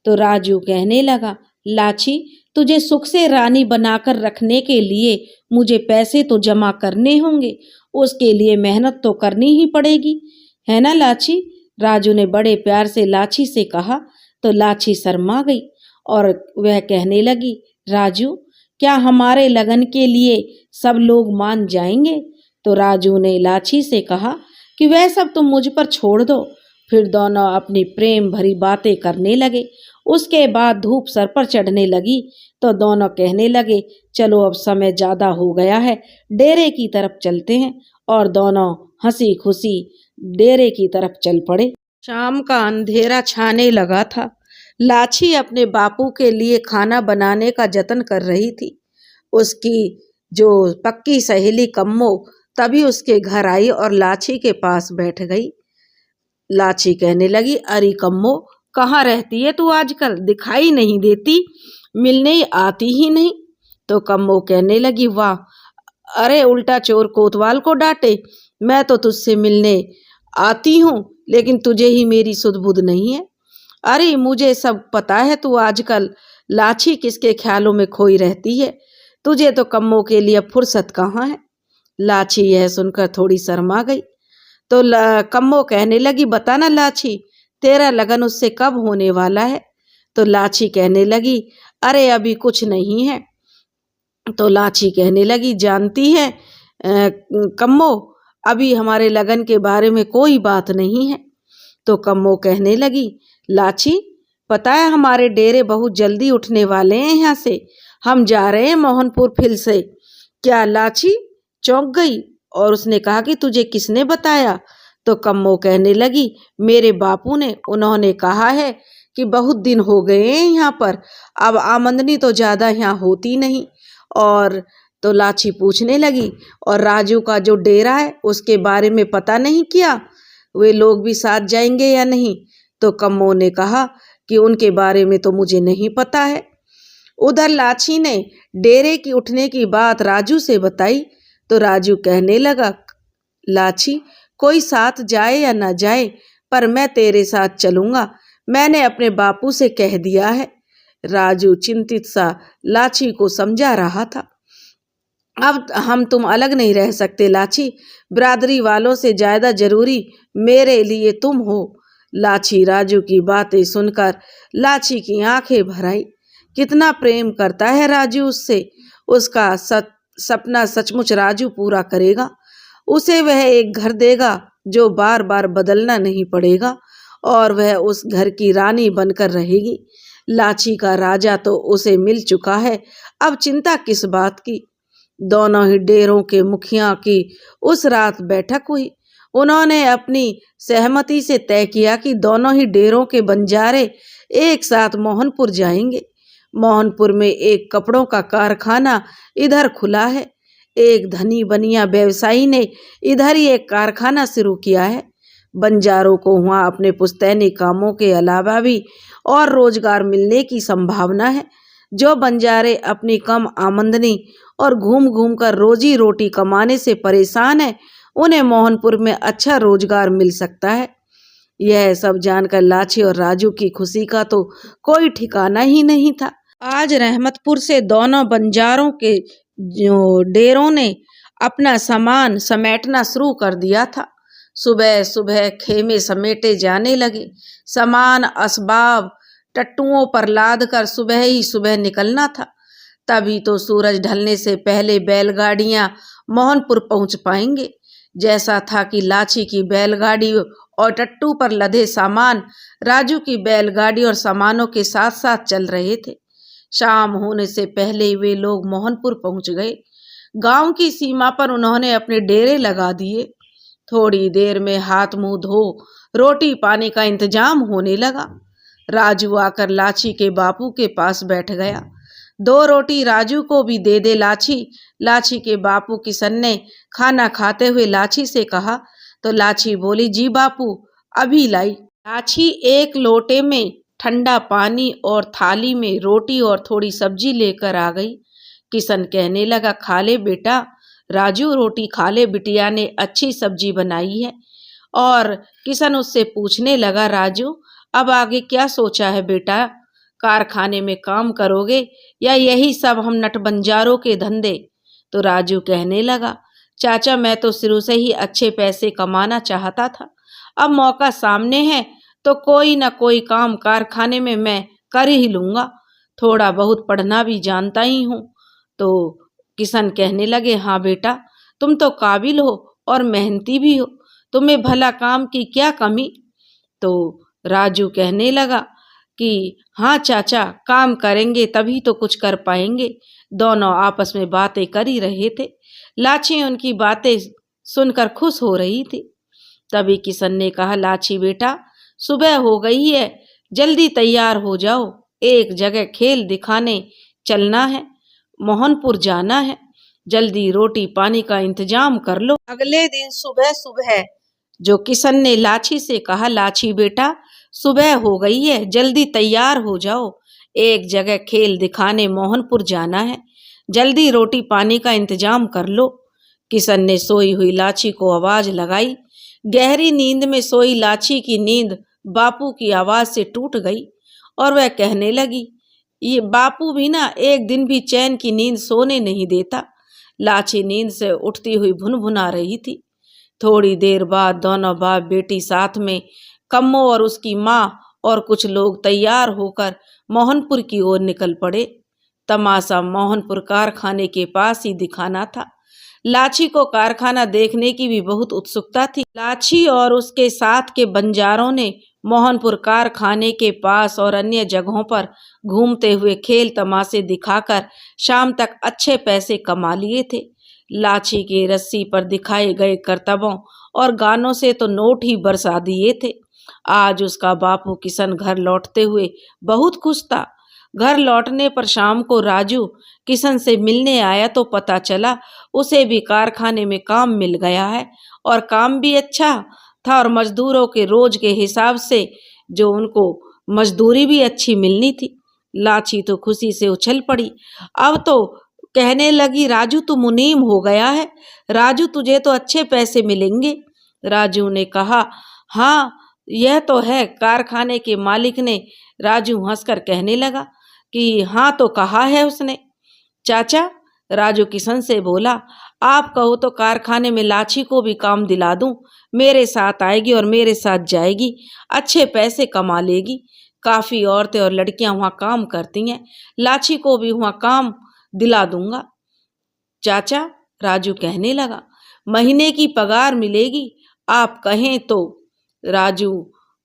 Speaker 1: तो राजू कहने लगा, लाची तुझे सुख से रानी बनाकर रखने के लिए मुझे पैसे तो जमा करने होंगे, उसके लिए मेहनत तो करनी ही पड़ेगी, है ना लाची। राजू ने बड़े प्यार से लाची से कहा तो लाची शर्मा गई और वह कहने लगी, राजू क्या हमारे लगन के लिए सब लोग मान जाएंगे। तो राजू ने लाची से कहा कि वह सब तुम मुझ पर छोड़ दो। फिर दोनों अपनी प्रेम भरी बातें करने लगे। उसके बाद धूप सर पर चढ़ने लगी तो दोनों कहने लगे, चलो अब समय ज्यादा हो गया है, डेरे की तरफ चलते हैं। और दोनों हंसी खुशी डेरे की तरफ चल पड़े। शाम का अंधेरा छाने लगा था। लाची अपने बापू के लिए खाना बनाने का जतन कर रही थी। उसकी जो पक्की सहेली कम्मो तभी उसके घर आई और लाची के पास बैठ गई। लाची कहने लगी, अरे कम्मो कहाँ रहती है तू आजकल, दिखाई नहीं देती, मिलने आती ही नहीं। तो कम्मो कहने लगी, वाह, अरे उल्टा चोर कोतवाल को डांटे, मैं तो तुझसे मिलने आती हूँ लेकिन तुझे ही मेरी सुध बुध नहीं है। अरे मुझे सब पता है, तू आजकल लाची किसके ख्यालों में खोई रहती है, तुझे तो कम्मो के लिए फुर्सत कहाँ है। लाची यह सुनकर थोड़ी शर्मा गई। तो कम्मो कहने लगी, बता ना लाची, तेरा लगन उससे कब होने वाला है। तो लाची कहने लगी, अरे अभी कुछ नहीं है। तो लाची कहने लगी, जानती है कम्मो, अभी हमारे लगन के बारे में कोई बात नहीं है। तो कम्मो कहने लगी, लाची पता है हमारे डेरे बहुत जल्दी उठने वाले हैं, यहाँ से हम जा रहे हैं मोहनपुर फिर से। क्या लाची चौंक गई और उसने कहा कि तुझे किसने बताया। तो कम्मो कहने लगी, मेरे बापू ने, उन्होंने कहा है कि बहुत दिन हो गए हैं यहाँ पर, अब आमदनी तो ज़्यादा यहाँ होती नहीं। और तो लाची पूछने लगी, और राजू का जो डेरा है उसके बारे में पता नहीं किया, वे लोग भी साथ जाएंगे या नहीं। तो कम्मो ने कहा कि उनके बारे में तो मुझे नहीं पता है। उधर लाची ने डेरे की उठने की बात राजू से बताई। तो राजू कहने लगा, लाची कोई साथ जाए या ना जाए, पर मैं तेरे साथ चलूंगा, मैंने अपने बापू से कह दिया है। राजू चिंतित सा लाची को समझा रहा था। अब हम तुम अलग नहीं रह सकते लाची, बिरादरी वालों से ज्यादा जरूरी मेरे लिए तुम हो। लाची राजू की बातें सुनकर लाची की आंखें भर आई। कितना प्रेम करता है राजू उससे, उसका सपना सचमुच राजू पूरा करेगा। उसे वह एक घर देगा जो बार बार बदलना नहीं पड़ेगा और वह उस घर की रानी बनकर रहेगी। लाची का राजा तो उसे मिल चुका है, अब चिंता किस बात की। दोनों ही डेरों के मुखिया की उस रात बैठक हुई। उन्होंने अपनी सहमति से तय किया कि दोनों ही डेरों के बंजारे एक साथ मोहनपुर जाएंगे। मोहनपुर में एक कपड़ों का कारखाना इधर खुला है, एक धनी बनिया व्यवसायी ने इधर ही एक कारखाना शुरू किया है। बंजारों को वहाँ अपने पुश्तैनी कामों के अलावा भी और रोजगार मिलने की संभावना है। जो बंजारे अपनी कम आमदनी और घूम घूम कर रोजी रोटी कमाने से परेशान है, उन्हें मोहनपुर में अच्छा रोजगार मिल सकता है। यह सब जानकर लाछी और राजू की खुशी का तो कोई ठिकाना ही नहीं था। आज रहमतपुर से दोनों बंजारों के जो डेरों ने अपना सामान समेटना शुरू कर दिया था। सुबह सुबह खेमे समेटे जाने लगे। सामान असबाब टट्टुओं पर लाद कर सुबह ही सुबह निकलना था। तभी तो सूरज ढलने से पहले बैलगाड़ियां मोहनपुर पहुंच पाएंगे। जैसा था कि लाछी की बैलगाड़ी और टट्टू पर लदे सामान राजू की बैलगाड़ी और सामानों के साथ साथ चल रहे थे। शाम होने से पहले ही वे लोग मोहनपुर पहुंच गए। गांव की सीमा पर उन्होंने अपने डेरे लगा दिए। थोड़ी देर में हाथ मुंह धो रोटी पानी का इंतजाम होने लगा। राजू आकर लाछी के बापू के पास बैठ गया। 2 रोटी राजू को भी दे दे लाछी। लाछी के बापू किशन ने खाना खाते हुए लाछी से कहा तो लाछी बोली, जी बापू अभी लाई। लाछी एक लोटे में ठंडा पानी और थाली में रोटी और थोड़ी सब्जी लेकर आ गई। किशन कहने लगा, खा ले बेटा। राजू रोटी खा ले, बिटिया ने अच्छी सब्जी बनाई है। और किशन उससे पूछने लगा, राजू अब आगे क्या सोचा है बेटा? कारखाने में काम करोगे या यही सब हम नटबंजारों के धंधे? तो राजू कहने लगा, चाचा मैं तो शुरू से ही अच्छे पैसे कमाना चाहता था। अब मौका सामने है तो कोई ना कोई काम कारखाने में मैं कर ही लूँगा। थोड़ा बहुत पढ़ना भी जानता ही हूँ। तो किशन कहने लगे, हाँ बेटा तुम तो काबिल हो और मेहनती भी हो, तुम्हें भला काम की क्या कमी? तो राजू कहने लगा कि हाँ चाचा काम करेंगे तभी तो कुछ कर पाएंगे। दोनों आपस में बातें कर ही रहे थे। लाछी उनकी बातें सुनकर खुश हो रही थी। तभी किशन ने कहा, लाछी बेटा सुबह हो गई है, जल्दी तैयार हो जाओ, एक जगह खेल दिखाने चलना है, मोहनपुर जाना है, जल्दी रोटी पानी का इंतजाम कर लो। अगले दिन सुबह सुबह जो किशन ने लाछी से कहा, लाछी बेटा सुबह हो गई है, जल्दी तैयार हो जाओ, एक जगह खेल दिखाने मोहनपुर जाना है, जल्दी रोटी पानी का इंतजाम कर लो। किशन ने सोई हुई लाछी को आवाज लगाई। गहरी नींद में सोई लाछी की नींद बापू की आवाज से टूट गई और वह कहने लगी, ये बापू भी ना एक दिन भी चैन की नींद सोने नहीं देता। लाछी नींद से उठती हुई भुनभुना रही थी। थोड़ी देर बाद दोनों बाप बेटी साथ में कम्मो और उसकी माँ और कुछ लोग तैयार होकर मोहनपुर की ओर निकल पड़े। तमाशा मोहनपुर कारखाने के पास ही दिखाना था। लाछी को कारखाना देखने की भी बहुत उत्सुकता थी। लाछी और उसके साथ के बंजारों ने मोहनपुर कारखाने के पास और अन्य जगहों पर घूमते हुए खेल तमाशे दिखाकर शाम तक अच्छे पैसे कमा लिए थे। लाछी के रस्सी पर दिखाए गए करतबों और गानों से तो नोट ही बरसा दिए थे। आज उसका बापू किशन घर लौटते हुए बहुत खुश था। घर लौटने पर शाम को राजू किशन से मिलने आया तो पता चला उसे भी कारखाने में काम मिल गया है और काम भी अच्छा था और मजदूरों के रोज के हिसाब से जो उनको मजदूरी भी अच्छी मिलनी थी। लाछी तो खुशी से उछल पड़ी। अब तो कहने लगी, राजू तू मुनीम हो गया है, राजू तुझे तो अच्छे पैसे मिलेंगे। राजू ने कहा, हाँ यह तो है। कारखाने के मालिक ने राजू हंसकर कहने लगा कि हाँ तो कहा है उसने। चाचा, राजू किशन से बोला, आप कहो तो कारखाने में लाछी को भी काम दिला दूं, मेरे साथ आएगी और मेरे साथ जाएगी, अच्छे पैसे कमा लेगी। काफ़ी औरतें और लड़कियां वहाँ काम करती हैं, लाछी को भी वहाँ काम दिला दूंगा। चाचा, राजू कहने लगा, महीने की पगार मिलेगी, आप कहें तो। राजू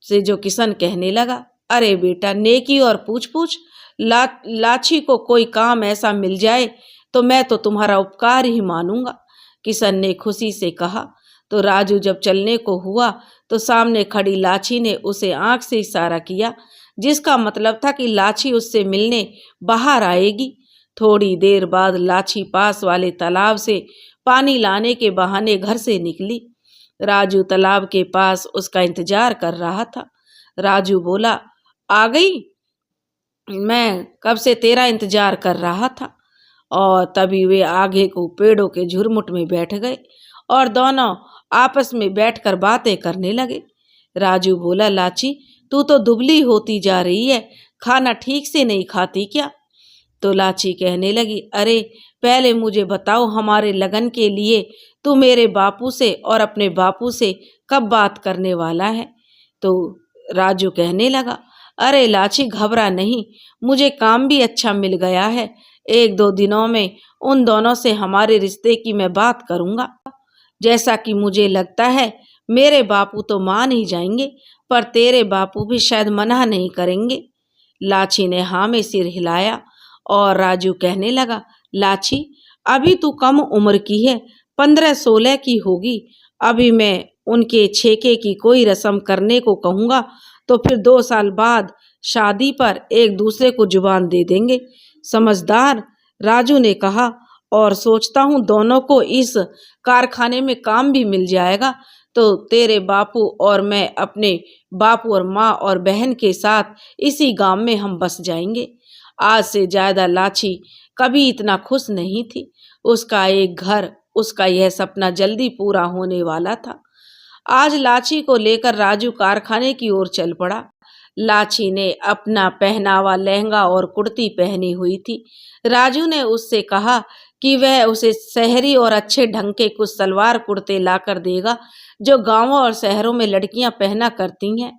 Speaker 1: से जो किशन कहने लगा, अरे बेटा नेकी और पूछ पूछ, लाछी को कोई काम ऐसा मिल जाए तो मैं तो तुम्हारा उपकार ही मानूंगा। किशन ने खुशी से कहा। तो राजू जब चलने को हुआ तो सामने खड़ी लाछी ने उसे आंख से इशारा किया, जिसका मतलब था कि लाछी उससे मिलने बाहर आएगी। थोड़ी देर बाद लाची पास वाले तालाब से पानी लाने के बहाने घर से निकली। राजू तालाब के पास उसका इंतजार कर रहा था। राजू बोला, आ गई? मैं कब से तेरा इंतजार कर रहा था। और तभी वे आगे को पेड़ों के झुरमुट में बैठ गए और दोनों आपस में बैठकर बातें करने लगे। राजू बोला, लाची तू तो दुबली होती जा रही है, खाना ठीक से नहीं खाती क्या? तो लाची कहने लगी, अरे पहले मुझे बताओ, हमारे लगन के लिए तू मेरे बापू से और अपने बापू से कब बात करने वाला है? तो राजू कहने लगा, अरे लाची घबरा नहीं, मुझे काम भी अच्छा मिल गया है। 1-2 दिनों में उन दोनों से हमारे रिश्ते की मैं बात करूंगा। जैसा कि मुझे लगता है मेरे बापू तो मान ही जाएंगे, पर तेरे बापू भी शायद मना नहीं करेंगे। लाची ने हाँ में सिर हिलाया और राजू कहने लगा, लाची अभी तू कम उम्र की है, 15-16 की होगी। अभी मैं उनके छेके की कोई रस्म करने को कहूँगा तो फिर 2 साल बाद शादी पर एक दूसरे को जुबान दे देंगे। समझदार, राजू ने कहा, और सोचता हूँ दोनों को इस कारखाने में काम भी मिल जाएगा तो तेरे बापू और मैं अपने बापू और माँ और बहन के साथ इसी गांव में हम बस जाएंगे। आज से ज्यादा लाची कभी इतना खुश नहीं थी। उसका एक घर, उसका यह सपना जल्दी पूरा होने वाला था। आज लाची को लेकर राजू कारखाने की ओर चल पड़ा। लाची ने अपना पहनावा लहंगा और कुर्ती पहनी हुई थी। राजू ने उससे कहा कि वह उसे शहरी और अच्छे ढंग के कुछ सलवार कुर्ते लाकर देगा जो गांवों और शहरों में लड़कियां पहना करती हैं।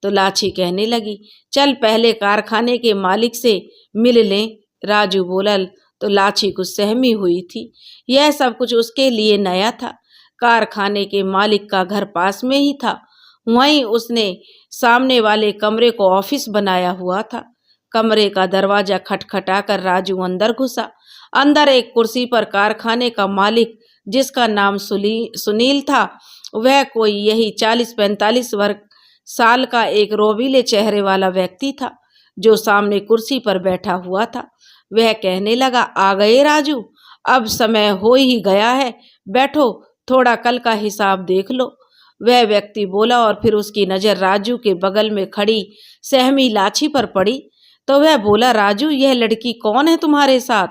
Speaker 1: तो लाची कहने लगी, चल पहले कारखाने के मालिक से मिल लें। राजू बोला तो लाची कुछ सहमी हुई थी। यह सब कुछ उसके लिए नया था। कारखाने के मालिक का घर पास में ही था। वहीं उसने सामने वाले कमरे को ऑफिस बनाया हुआ था। कमरे का दरवाजा खटखटाकर राजू अंदर घुसा। अंदर एक कुर्सी पर कारखाने का मालिक, जिसका नाम सुनील था, वह कोई यही 40-45 वर्ष साल का एक रोबीले चेहरे वाला व्यक्ति था जो सामने कुर्सी पर बैठा हुआ था। वह कहने लगा, आ गए राजू, अब समय हो ही गया है, बैठो, थोड़ा कल का हिसाब देख लो। वह व्यक्ति बोला और फिर उसकी नजर राजू के बगल में खड़ी सहमी लाची पर पड़ी। तो वह बोला, राजू यह लड़की कौन है तुम्हारे साथ?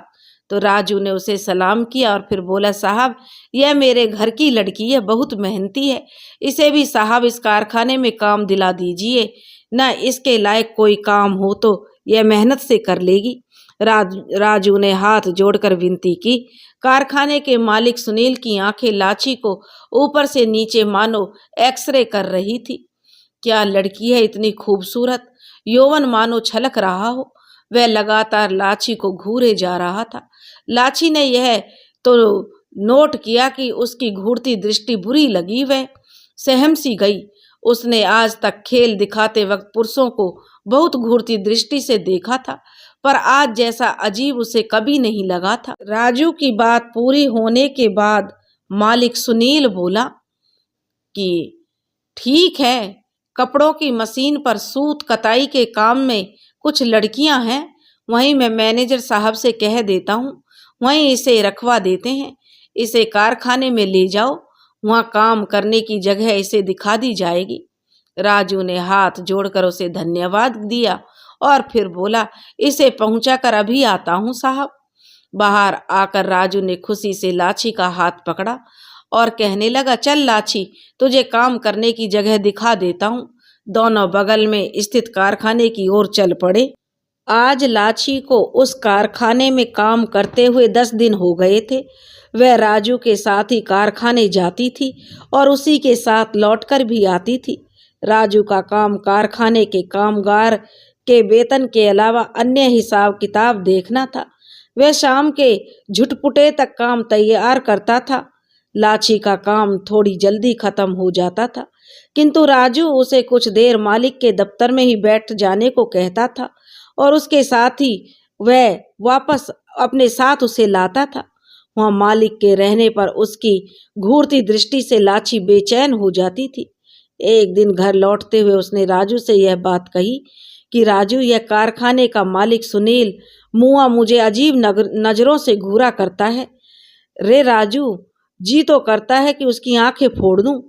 Speaker 1: तो राजू ने उसे सलाम किया और फिर बोला, साहब यह मेरे घर की लड़की है, बहुत मेहनती है, इसे भी साहब इस कारखाने में काम दिला दीजिए, न इसके लायक कोई काम हो तो यह मेहनत से कर लेगी। राजू ने हाथ जोड़कर विनती की। कारखाने के मालिक सुनील की आंखें लाची को ऊपर से नीचे मानो एक्सरे कर रही थी। क्या लड़की है इतनी खूबसूरत, यौवन मानो छलक रहा हो। वह लगातार लाची को घूरे जा रहा था। लाची ने यह तो नोट किया कि उसकी घूरती दृष्टि बुरी लगी। वह सहम सी गई। उसने आज तक खेल दिखाते वक्त पुरुषों को बहुत घूरती दृष्टि से देखा था, पर आज जैसा अजीब उसे कभी नहीं लगा था। राजू की बात पूरी होने के बाद मालिक सुनील बोला कि ठीक है, कपड़ों की मशीन पर सूत कताई के काम में कुछ लड़कियां हैं, वहीं मैं मैनेजर साहब से कह देता हूँ, वहीं इसे रखवा देते हैं। इसे कारखाने में ले जाओ, वहाँ काम करने की जगह इसे दिखा दी जाएगी। राजू ने हाथ जोड़कर उसे धन्यवाद दिया और फिर बोला, इसे पहुंचाकर अभी आता हूँ साहब। बाहर आकर राजू ने खुशी से लाची का हाथ पकड़ा और कहने लगा, चल लाची, तुझे काम करने की जगह दिखा देता हूँ। दोनों बगल में स्थित कारखाने की ओर चल पड़े। आज लाची को उस कारखाने में काम करते हुए 10 दिन हो गए थे। वह राजू के साथ ही कारखाने जाती थी और उसी के साथ लौटकर भी आती थी। राजू का काम कारखाने के कामगार के वेतन के अलावा अन्य हिसाब किताब देखना था। वह शाम के झुटपुटे तक काम तैयार करता था। लाची का काम थोड़ी जल्दी खत्म हो जाता था, किंतु राजू उसे कुछ देर मालिक के दफ्तर में ही बैठ जाने को कहता था और उसके साथ ही वह वापस अपने साथ उसे लाता था। वहाँ मालिक के रहने पर उसकी घूरती दृष्टि से लाची बेचैन हो जाती थी। एक दिन घर लौटते हुए उसने राजू से यह बात कही कि राजू, यह कारखाने का मालिक सुनील मुआ मुझे अजीब नजरों से घूरा करता है। रे राजू, जी तो करता है कि उसकी आंखें फोड़ दूं।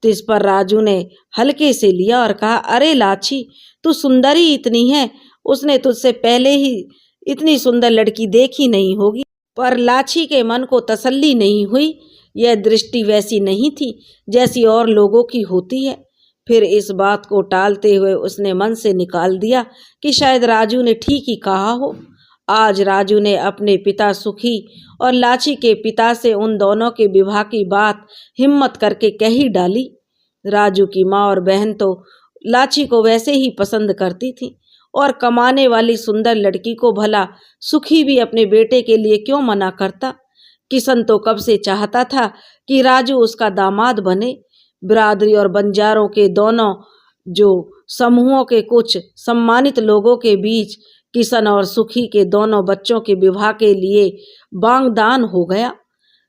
Speaker 1: तो इस पर राजू ने हल्के से लिया और कहा, अरे लाची, तू सुंदरी इतनी है, उसने तुझसे पहले ही इतनी सुंदर लड़की देखी नहीं होगी। पर लाची के मन को तसल्ली नहीं हुई। यह दृष्टि वैसी नहीं थी जैसी और लोगों की होती है। फिर इस बात को टालते हुए उसने मन से निकाल दिया कि शायद राजू ने ठीक ही कहा हो। आज राजू ने अपने पिता सुखी और लाची के पिता से उन दोनों के विवाह की बात हिम्मत करके कह ही डाली। राजू की माँ और बहन तो लाची को वैसे ही पसंद करती थी, और कमाने वाली सुंदर लड़की को भला सुखी भी अपने बेटे के लिए क्यों मना करता। किशन तो कब से चाहता था कि राजू उसका दामाद बने। बिरादरी और बंजारों के दोनों जो समूहों के कुछ सम्मानित लोगों के बीच किशन और सुखी के दोनों बच्चों के विवाह के लिए बांगदान हो गया।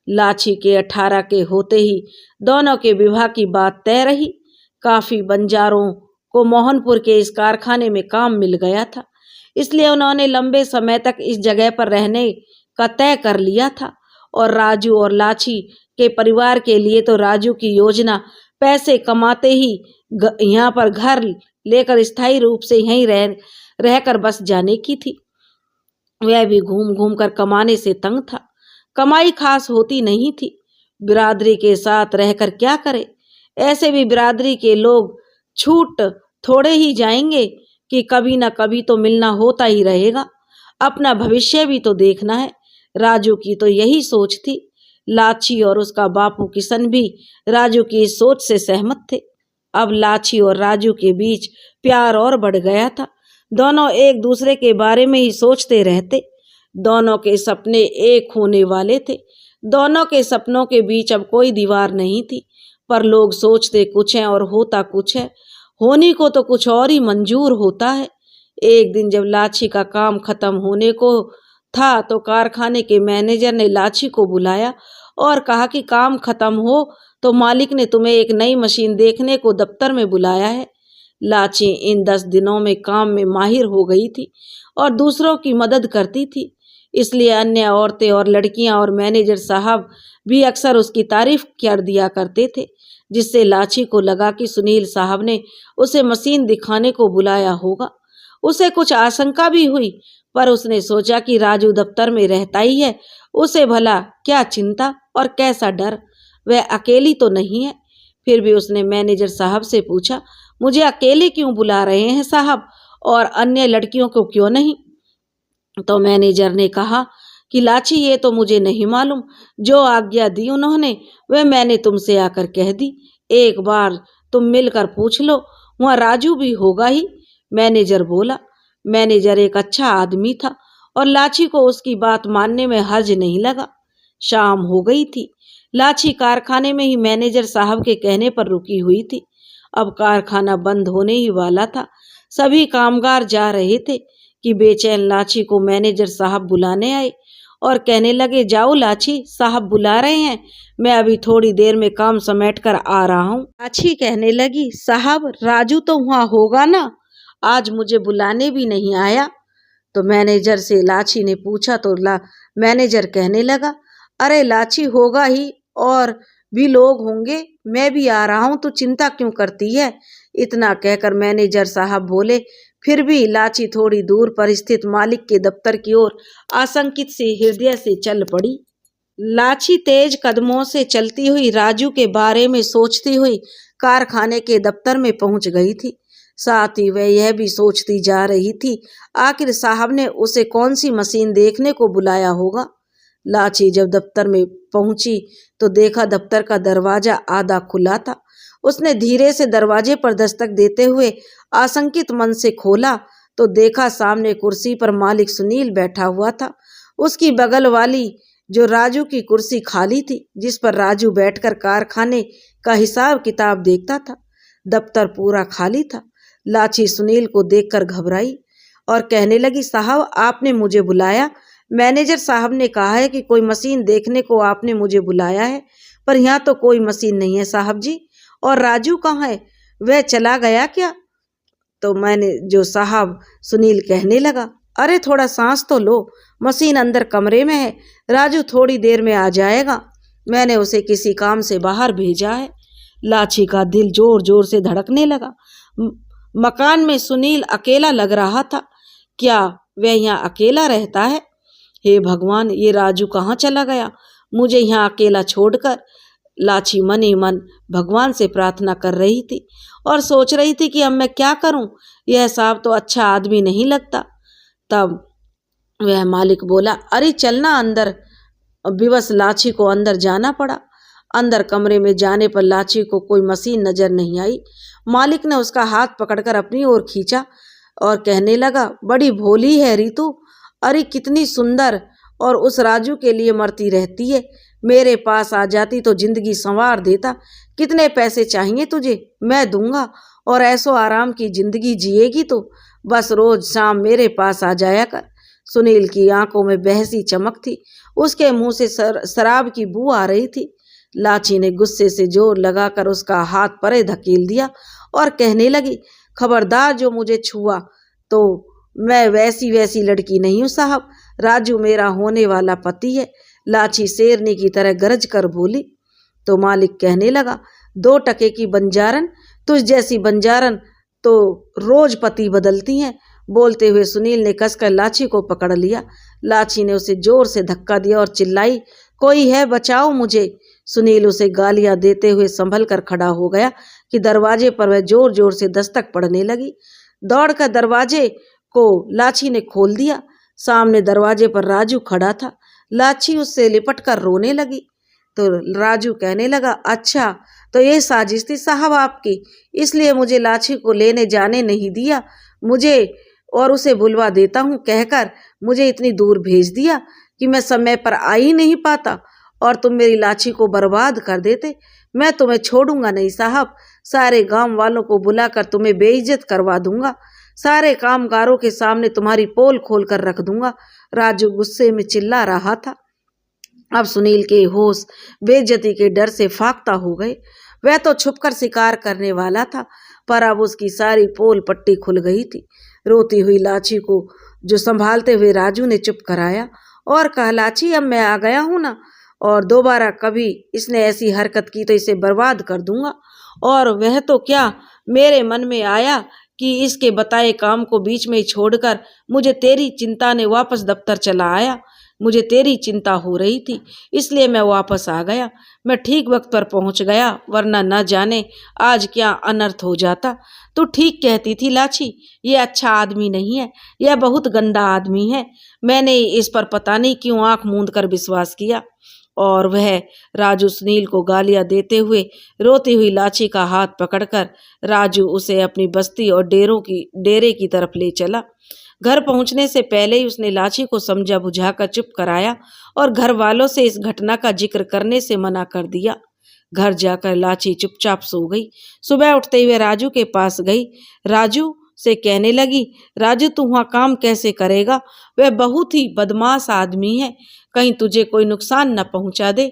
Speaker 1: लाची के 18 के होते ही दोनों के विवाह की बात तय रही। काफी बंजारों को मोहनपुर के इस कारखाने में काम मिल गया था, इसलिए उन्होंने लंबे समय तक इस जगह पर रहने का तय कर लिया था। और राजू और लाची के परिवार के लिए तो राजू की योजना पैसे कमाते ही यहाँ पर घर लेकर स्थायी रूप से यहीं रहकर बस जाने की थी। वह भी घूम घूम कर कमाने से तंग था। कमाई खास होती नहीं थी। बिरादरी के साथ रहकर क्या करे। ऐसे भी बिरादरी के लोग छूट थोड़े ही जाएंगे कि कभी ना कभी तो मिलना होता ही रहेगा। अपना भविष्य भी तो देखना है। राजू की तो यही सोच थी। लाची और उसका बापू किशन भी राजू की इस सोच से सहमत थे। अब लाची और राजू के बीच प्यार और बढ़ गया था। दोनों एक दूसरे के बारे में ही सोचते रहते। दोनों के सपने एक होने वाले थे। दोनों के सपनों के बीच अब कोई दीवार नहीं थी। पर लोग सोचते कुछ है और होता कुछ है। होने को तो कुछ और ही मंजूर होता है। एक दिन जब लाची का काम खत्म होने को था तो कारखाने के मैनेजर ने लाची को बुलाया और कहा कि काम खत्म हो तो मालिक ने तुम्हें एक नई मशीन देखने को दफ्तर में बुलाया है। लाची इन 10 दिनों में काम में माहिर हो गई थी और दूसरों की मदद करती थी, इसलिए अन्य औरतें और लड़कियां और मैनेजर साहब भी अक्सर उसकी तारीफ कर दिया करते थे, जिससे लाची को लगा कि सुनील साहब ने उसे मशीन दिखाने को बुलाया होगा। उसे कुछ आशंका भी हुई, पर उसने सोचा कि राजू दफ्तर में रहता ही है, उसे भला क्या चिंता और कैसा डर, वह अकेली तो नहीं है। फिर भी उसने मैनेजर साहब से पूछा, मुझे अकेले क्यों बुला रहे हैं साहब, और अन्य लड़कियों को क्यों नहीं? तो मैनेजर ने कहा कि लाची, ये तो मुझे नहीं मालूम, जो आज्ञा दी उन्होंने वह मैंने तुमसे आकर कह दी। एक बार तुम मिलकर पूछ लो, वहाँ राजू भी होगा ही। मैनेजर बोला। मैनेजर एक अच्छा आदमी था और लाची को उसकी बात मानने में हर्ज नहीं लगा। शाम हो गई थी। लाची कारखाने में ही मैनेजर साहब के कहने पर रुकी हुई थी। अब कारखाना बंद होने ही वाला था। सभी कामगार जा रहे थे कि बेचैन लाची को मैनेजर साहब बुलाने आए और कहने लगे, जाओ लाची, साहब बुला रहे हैं, मैं अभी थोड़ी देर में काम समेट कर आ रहा हूँ। लाची कहने लगी, साहब राजू तो वहाँ होगा ना, आज मुझे बुलाने भी नहीं आया। तो मैनेजर से लाची ने पूछा तो मैनेजर कहने लगा, अरे लाची होगा ही, और भी लोग होंगे, मैं भी आ रहा हूँ, तो चिंता क्यों करती है। इतना कहकर मैनेजर साहब बोले। फिर भी लाची थोड़ी दूर पर स्थित मालिक के दफ्तर की ओर आशंकित से हृदय से चल पड़ी। लाची तेज कदमों से चलती हुई राजू के बारे में सोचती हुई कारखाने के दफ्तर में पहुंच गई थी। साथ ही वह यह भी सोचती जा रही थी, आखिर साहब ने उसे कौन सी मशीन देखने को बुलाया होगा। लाची जब दफ्तर में पहुंची तो देखा दफ्तर का दरवाजा आधा खुला था। उसने धीरे से दरवाजे पर दस्तक देते हुए आशंकित मन से खोला तो देखा सामने कुर्सी पर मालिक सुनील बैठा हुआ था। उसकी बगल वाली जो राजू की कुर्सी खाली थी, जिस पर राजू बैठकर कारखाने का हिसाब किताब देखता था। दफ्तर पूरा खाली था। लाची सुनील को देखकर घबराई और कहने लगी, साहब आपने मुझे बुलाया। मैनेजर साहब ने कहा है कि कोई मशीन देखने को आपने मुझे बुलाया है, पर यहाँ तो कोई मशीन नहीं है साहब जी। और राजू कहाँ है, वह चला गया क्या? तो मैंने जो साहब सुनील कहने लगा, अरे थोड़ा सांस तो लो, मशीन अंदर कमरे में है, राजू थोड़ी देर में आ जाएगा, मैंने उसे किसी काम से बाहर भेजा है। लाची का दिल जोर जोर से धड़कने लगा। मकान में सुनील अकेला लग रहा था। क्या वह यहाँ अकेला रहता है? हे भगवान, ये राजू कहाँ चला गया, मुझे यहाँ अकेला छोड़कर। लाची मन ही मन भगवान से प्रार्थना कर रही थी और सोच रही थी कि अब मैं क्या करूं, यह साहब तो अच्छा आदमी नहीं लगता। तब वह मालिक बोला, अरे चलना अंदर। विवश लाची को अंदर जाना पड़ा। अंदर कमरे में जाने पर लाची को कोई मशीन नजर नहीं आई। मालिक ने उसका हाथ पकड़कर अपनी ओर खींचा और कहने लगा, बड़ी भोली है रितु, अरे कितनी सुंदर, और उस राजू के लिए मरती रहती है। मेरे पास आ जाती तो जिंदगी संवार देता। कितने पैसे चाहिए तुझे, मैं दूंगा, और ऐसो आराम की जिंदगी जिएगी तो बस रोज शाम मेरे पास आ जाया कर। सुनील की आंखों में बहसी चमक थी, उसके मुंह से शराब की बू आ रही थी। लाची ने गुस्से से जोर लगाकर उसका हाथ परे धकेल दिया और कहने लगी, खबरदार जो मुझे छुआ तो मैं वैसी वैसी लड़की नहीं हूँ साहब, राजू मेरा होने वाला पति है। लाची शेरनी की तरह गरज कर बोली। तो मालिक कहने लगा, 2 टके की बंजारन, तुझ जैसी बंजारन तो रोज पति बदलती हैं। बोलते हुए सुनील ने कसकर लाची को पकड़ लिया। लाची ने उसे जोर से धक्का दिया और चिल्लाई, कोई है, बचाओ मुझे। सुनील उसे गालियां देते हुए संभल कर खड़ा हो गया कि दरवाजे पर वह जोर जोर से दस्तक पड़ने लगी। दौड़कर दरवाजे को लाची ने खोल दिया। सामने दरवाजे पर राजू खड़ा था। लाची उससे लिपट कर रोने लगी। तो राजू कहने लगा, अच्छा तो ये साजिश थी साहब आपकी, इसलिए मुझे लाची को लेने जाने नहीं दिया, मुझे और उसे बुलवा देता हूँ कहकर मुझे इतनी दूर भेज दिया कि मैं समय पर आ ही नहीं पाता और तुम मेरी लाची को बर्बाद कर देते। मैं तुम्हें छोड़ूंगा नहीं साहब, सारे गांव वालों को बुलाकर तुम्हें बेइज्जत करवा दूंगा, सारे कामगारों के सामने तुम्हारी पोल खोल कर रख दूंगा। राजू गुस्से में चिल्ला रहा था। अब सुनील के होश बेइज्जती के डर से फाख्ता हो गए। वह तो छुपकर शिकार करने वाला था, पर अब उसकी सारी पोल पट्टी खुल गई थी। रोती हुई लाची को जो संभालते हुए राजू ने चुप कराया और कहा, लाची अब मैं आ गया हूं ना, और दोबारा कभी इसने ऐसी हरकत की तो इसे बर्बाद कर दूंगा। और वह तो क्या, मेरे मन में आया कि इसके बताए काम को बीच में ही छोड़कर मुझे तेरी चिंता ने वापस दफ्तर चला आया। मुझे तेरी चिंता हो रही थी, इसलिए मैं वापस आ गया। मैं ठीक वक्त पर पहुंच गया, वरना न जाने आज क्या अनर्थ हो जाता। तू ठीक कहती थी लाची, ये अच्छा आदमी नहीं है, यह बहुत गंदा आदमी है। मैंने इस पर पता नहीं क्यों आंख मूंद कर विश्वास किया। और वह राजू सुनील को गालियां देते हुए रोती हुई लाची का हाथ पकड़कर राजू उसे अपनी बस्ती और डेरे की तरफ ले चला। घर पहुंचने से पहले ही उसने लाची को समझा बुझाकर चुप कराया और घर वालों से इस घटना का जिक्र करने से मना कर दिया। घर जाकर लाची चुपचाप सो गई। सुबह उठते हुए राजू के पास गई। राजू से कहने लगी, राजू तू वहाँ काम कैसे करेगा, वह बहुत ही बदमाश आदमी है, कहीं तुझे कोई नुकसान न पहुंचा दे।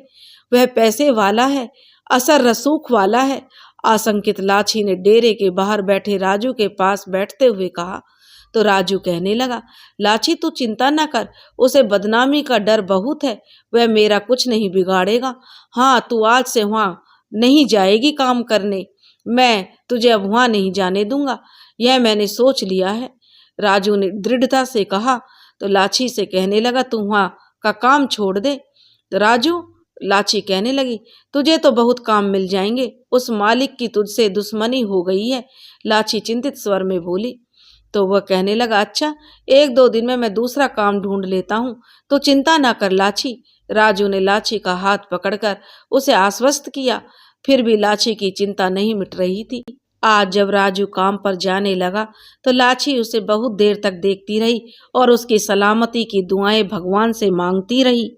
Speaker 1: वह पैसे वाला है, असर रसूख वाला है। आशंकित लाची ने डेरे के बाहर बैठे राजू के पास बैठते हुए कहा। तो राजू कहने लगा, लाची तू चिंता न कर, उसे बदनामी का डर बहुत है, वह मेरा कुछ नहीं बिगाड़ेगा। हाँ, तू आज से वहाँ नहीं जाएगी काम करने, मैं तुझे अब वहाँ नहीं जाने दूंगा, यह मैंने सोच लिया है। राजू ने दृढ़ता से कहा। तो लाची से कहने लगा, तू वहाँ का काम छोड़ दे। तो लाची कहने लगी, तुझे तो बहुत काम मिल जाएंगे, उस मालिक की तुझसे दुश्मनी हो गई है। लाची चिंतित स्वर में बोली। तो वह कहने लगा, अच्छा 1-2 दिन में मैं दूसरा काम ढूंढ लेता हूँ, तो चिंता ना कर लाची। राजू ने लाची का हाथ पकड़कर उसे आश्वस्त किया। फिर भी लाची की चिंता नहीं मिट रही थी। आज जब राजू काम पर जाने लगा तो लाची उसे बहुत देर तक देखती रही और उसकी सलामती की दुआएं भगवान से मांगती रही।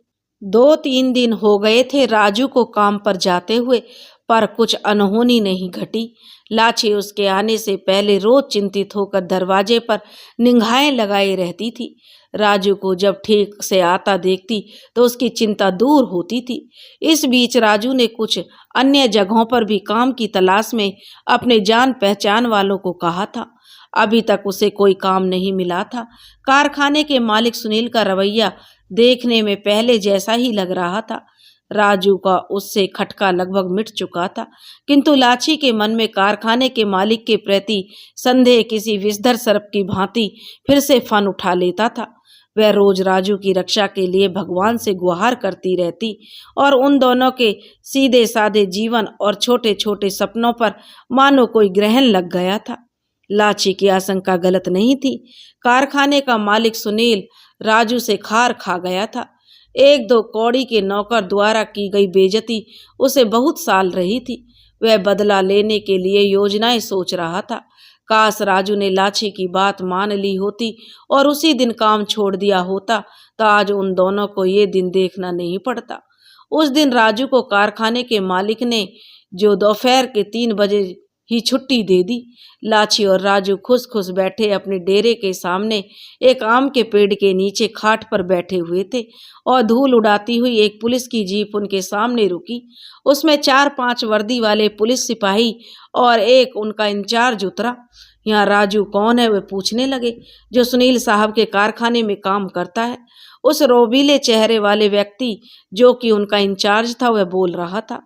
Speaker 1: 2-3 दिन हो गए थे राजू को काम पर जाते हुए, पर कुछ अनहोनी नहीं घटी। लाची उसके आने से पहले रोज चिंतित होकर दरवाजे पर निगाहें लगाए रहती थी। राजू को जब ठीक से आता देखती तो उसकी चिंता दूर होती थी। इस बीच राजू ने कुछ अन्य जगहों पर भी काम की तलाश में अपने जान पहचान वालों को कहा था। अभी तक उसे कोई काम नहीं मिला था। कारखाने के मालिक सुनील का रवैया देखने में पहले जैसा ही लग रहा था। राजू का उससे खटका लगभग मिट चुका था, किंतु लाची के मन में कारखाने के मालिक के प्रति संदेह किसी विषधर सर्प की भांति फिर से फन उठा लेता था। वह रोज राजू की रक्षा के लिए भगवान से गुहार करती रहती और उन दोनों के सीधे साधे जीवन और छोटे छोटे सपनों पर मानो कोई ग्रहण लग गया था। लाची की आशंका गलत नहीं थी। कारखाने का मालिक सुनील राजू से खार खा गया था। एक दो कौड़ी के नौकर द्वारा की गई बेइज्जती उसे बहुत साल रही थी। वह बदला लेने के लिए योजनाएं सोच रहा था। काश राजू ने लाची की बात मान ली होती और उसी दिन काम छोड़ दिया होता तो आज उन दोनों को ये दिन देखना नहीं पड़ता। उस दिन राजू को कारखाने के मालिक ने जो दोपहर के 3 बजे ही छुट्टी दे दी। लाची और राजू खुश खुश बैठे अपने डेरे के सामने एक आम के पेड़ के नीचे खाट पर बैठे हुए थे और धूल उड़ाती हुई एक पुलिस की जीप उनके सामने रुकी। उसमें 4-5 वर्दी वाले पुलिस सिपाही और एक उनका इंचार्ज उतरा। यहाँ राजू कौन है, वे पूछने लगे। जो सुनील साहब के कारखाने में काम करता है। उस रोबीले चेहरे वाले व्यक्ति जो कि उनका इंचार्ज था वह बोल रहा था।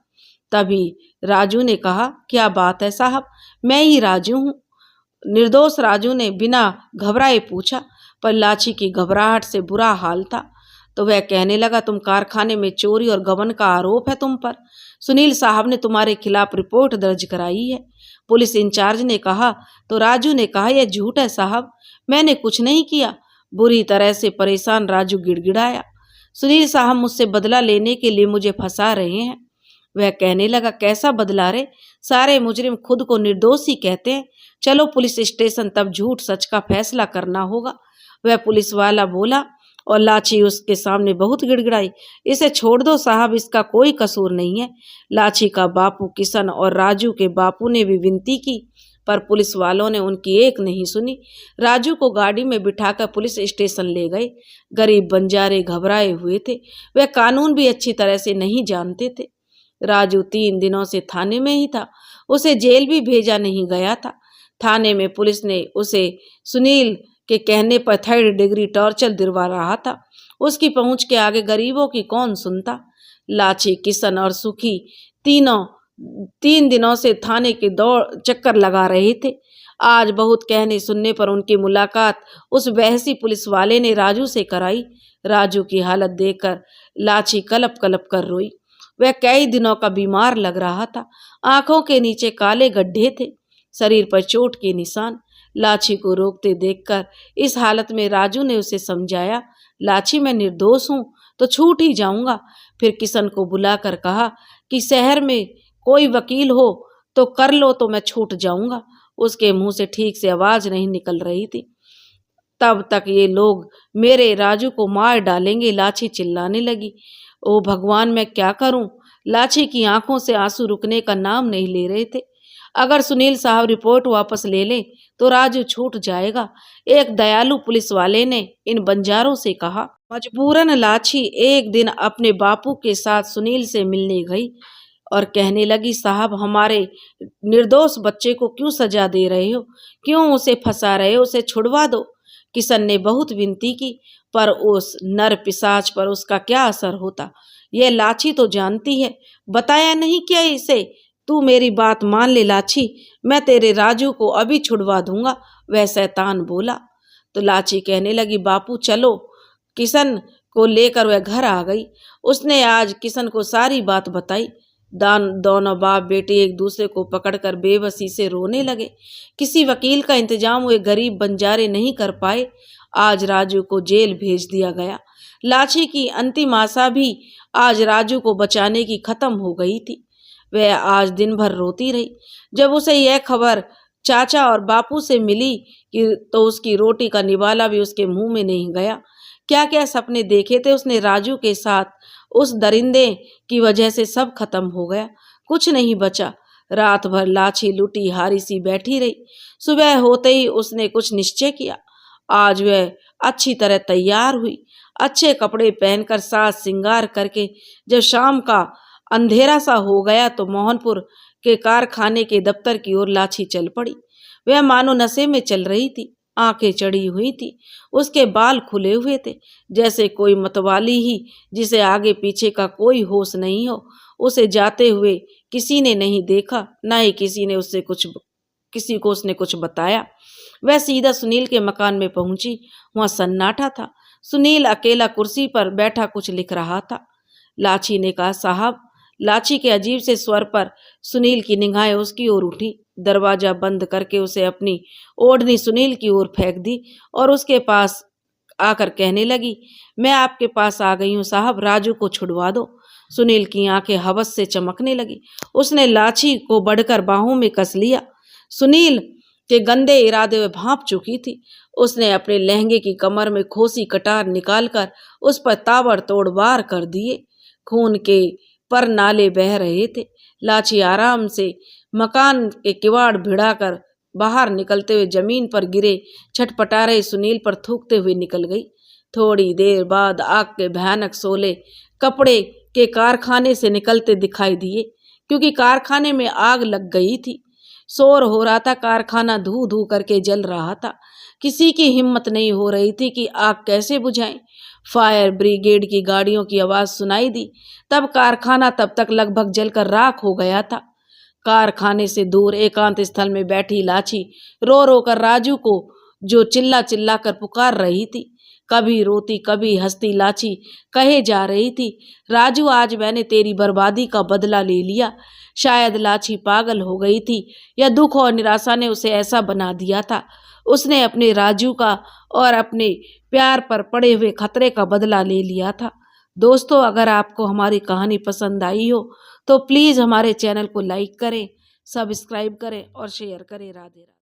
Speaker 1: तभी राजू ने कहा, क्या बात है साहब, मैं ही राजू हूँ। निर्दोष राजू ने बिना घबराए पूछा, पर लाची की घबराहट से बुरा हाल था। तो वह कहने लगा, तुम कारखाने में चोरी और गबन का आरोप है तुम पर। सुनील साहब ने तुम्हारे खिलाफ रिपोर्ट दर्ज कराई है। पुलिस इंचार्ज ने कहा। तो राजू ने कहा, यह झूठ है साहब, मैंने कुछ नहीं किया। बुरी तरह से परेशान राजू गिड़गिड़ाया। सुनील साहब मुझसे बदला लेने के लिए मुझे फंसा रहे हैं। वह कहने लगा, कैसा बदला रे? सारे मुजरिम खुद को निर्दोष ही कहते हैं। चलो पुलिस स्टेशन, तब झूठ सच का फैसला करना होगा। वह पुलिस वाला बोला और लाची उसके सामने बहुत गिड़गिड़ाई। इसे छोड़ दो साहब, इसका कोई कसूर नहीं है। लाची का बापू किशन और राजू के बापू ने भी विनती की, पर पुलिस वालों ने उनकी एक नहीं सुनी। राजू को गाड़ी में बिठाकर पुलिस स्टेशन ले गए। गरीब बंजारे घबराए हुए थे। वह कानून भी अच्छी तरह से नहीं जानते थे। राजू 3 दिनों से थाने में ही था। उसे जेल भी भेजा नहीं गया था। थाने में पुलिस ने उसे सुनील के कहने पर 3rd डिग्री टॉर्चर दिलवा रहा था। उसकी पहुंच के आगे गरीबों की कौन सुनता। लाची, किशन और सुखी तीनों 3 दिनों से थाने के दौड़ चक्कर लगा रहे थे। आज बहुत कहने सुनने पर उनकी मुलाकात उस बहसी पुलिस वाले ने राजू से कराई। राजू की हालत देखकर लाची कलप कलप कर रोई। वह कई दिनों का बीमार लग रहा था। आंखों के नीचे काले गड्ढे थे, शरीर पर चोट के निशान। लाची को रोकते देखकर इस हालत में राजू ने उसे समझाया, लाची मैं निर्दोष हूँ तो छूट ही जाऊंगा। फिर किशन को बुलाकर कहा कि शहर में कोई वकील हो तो कर लो तो मैं छूट जाऊंगा। उसके मुंह से ठीक से आवाज नहीं निकल रही थी। तब तक ये लोग मेरे राजू को मार डालेंगे। लाची चिल्लाने लगी। ओ भगवान, मैं क्या करूं? लाची की आंखों से आंसू रुकने का नाम नहीं ले रहे थे। अगर सुनील साहब रिपोर्ट वापस ले लें तो राजू छूट जाएगा, एक दयालु पुलिस वाले ने इन बंजारों से कहा। मजबूरन लाची एक दिन अपने बापू के साथ सुनील से मिलने गई और कहने लगी, साहब हमारे निर्दोष बच्चे को क्यों सजा दे रहे हो, क्यों उसे फंसा रहे हो, उसे छुड़वा दो। किशन ने बहुत विनती की, पर उस नर पिशाच पर उसका क्या असर होता, यह लाची तो जानती है। बताया नहीं क्या इसे? तू मेरी बात मान ले लाची, मैं तेरे राजू को अभी छुड़वा दूंगा, वह शैतान बोला। तो लाची कहने लगी, बापू चलो। किशन को लेकर वह घर आ गई। उसने आज किशन को सारी बात बताई। दोनों बाप बेटे एक दूसरे को पकड़कर बेबसी से रोने लगे। किसी वकील का इंतजाम वे गरीब बंजारे नहीं कर पाए। आज राजू को जेल भेज दिया गया। लाची की अंतिम आशा भी आज राजू को बचाने की खत्म हो गई थी। वह आज दिन भर रोती रही। जब उसे यह खबर चाचा और बापू से मिली कि तो उसकी रोटी का निवाला भी उसके मुंह में नहीं गया। क्या क्या सपने देखे थे उसने राजू के साथ, उस दरिंदे की वजह से सब खत्म हो गया। कुछ नहीं बचा। रात भर लाची लुटी हारी सी बैठी रही। सुबह होते ही उसने कुछ निश्चय किया। आज वह अच्छी तरह तैयार हुई। अच्छे कपड़े पहनकर साज श्रृंगार करके जब शाम का अंधेरा सा हो गया तो मोहनपुर के कारखाने के दफ्तर की ओर लाची चल पड़ी। वह मानो नशे में चल रही थी। आंखें चढ़ी हुई थी। उसके बाल खुले हुए थे, जैसे कोई मतवाली ही जिसे आगे पीछे का कोई होश नहीं हो। उसे जाते हुए किसी ने नहीं देखा, ना ही किसी को उसने कुछ बताया। वह सीधा सुनील के मकान में पहुंची। वहां सन्नाटा था। सुनील अकेला कुर्सी पर बैठा कुछ लिख रहा था। लाची ने कहा, साहब। लाची के अजीब से स्वर पर सुनील की निगाहें उसकी ओर उठी। दरवाजा बंद करके उसे अपनी ओढ़नी सुनील की ओर फेंक दी और उसके पास आकर कहने लगी, मैं आपके पास आ गई हूँ साहब, राजू को छुड़वा दो। सुनील की आंखें हवस से चमकने लगी। उसने लाची को बढ़कर बाहों में कस लिया। सुनील के गंदे इरादे में भांप चुकी थी। उसने अपने लहंगे की कमर में खोसी कटार निकालकर उस पर ताबड़तोड़ वार कर दिए। खून के पर नाले बह रहे थे। लाची आराम से मकान के किवाड़ भिड़ाकर बाहर निकलते हुए जमीन पर गिरे छटपटा रहे सुनील पर थूकते हुए निकल गई। थोड़ी देर बाद आग के भयानक शोले कपड़े के कारखाने से निकलते दिखाई दिए, क्योंकि कारखाने में आग लग गई थी। शोर हो रहा था। कारखाना धू धू करके जल रहा था। किसी की हिम्मत नहीं हो रही थी कि आग कैसे बुझाएं। फायर ब्रिगेड की गाड़ियों की आवाज सुनाई दी। तब कारखाना तब तक लगभग जलकर राख हो गया था। कारखाने से दूर एकांत स्थल में बैठी लाची रो रो कर राजू को जो चिल्ला चिल्ला कर पुकार रही थी। कभी रोती कभी हंसती लाची कहे जा रही थी, राजू, आज मैंने तेरी बर्बादी का बदला ले लिया। शायद लाची पागल हो गई थी या दुख और निराशा ने उसे ऐसा बना दिया था। उसने अपने राजू का और अपने प्यार पर पड़े हुए खतरे का बदला ले लिया था। दोस्तों, अगर आपको हमारी कहानी पसंद आई हो तो प्लीज़ हमारे चैनल को लाइक करें, सब्सक्राइब करें और शेयर करें। राधे राधे।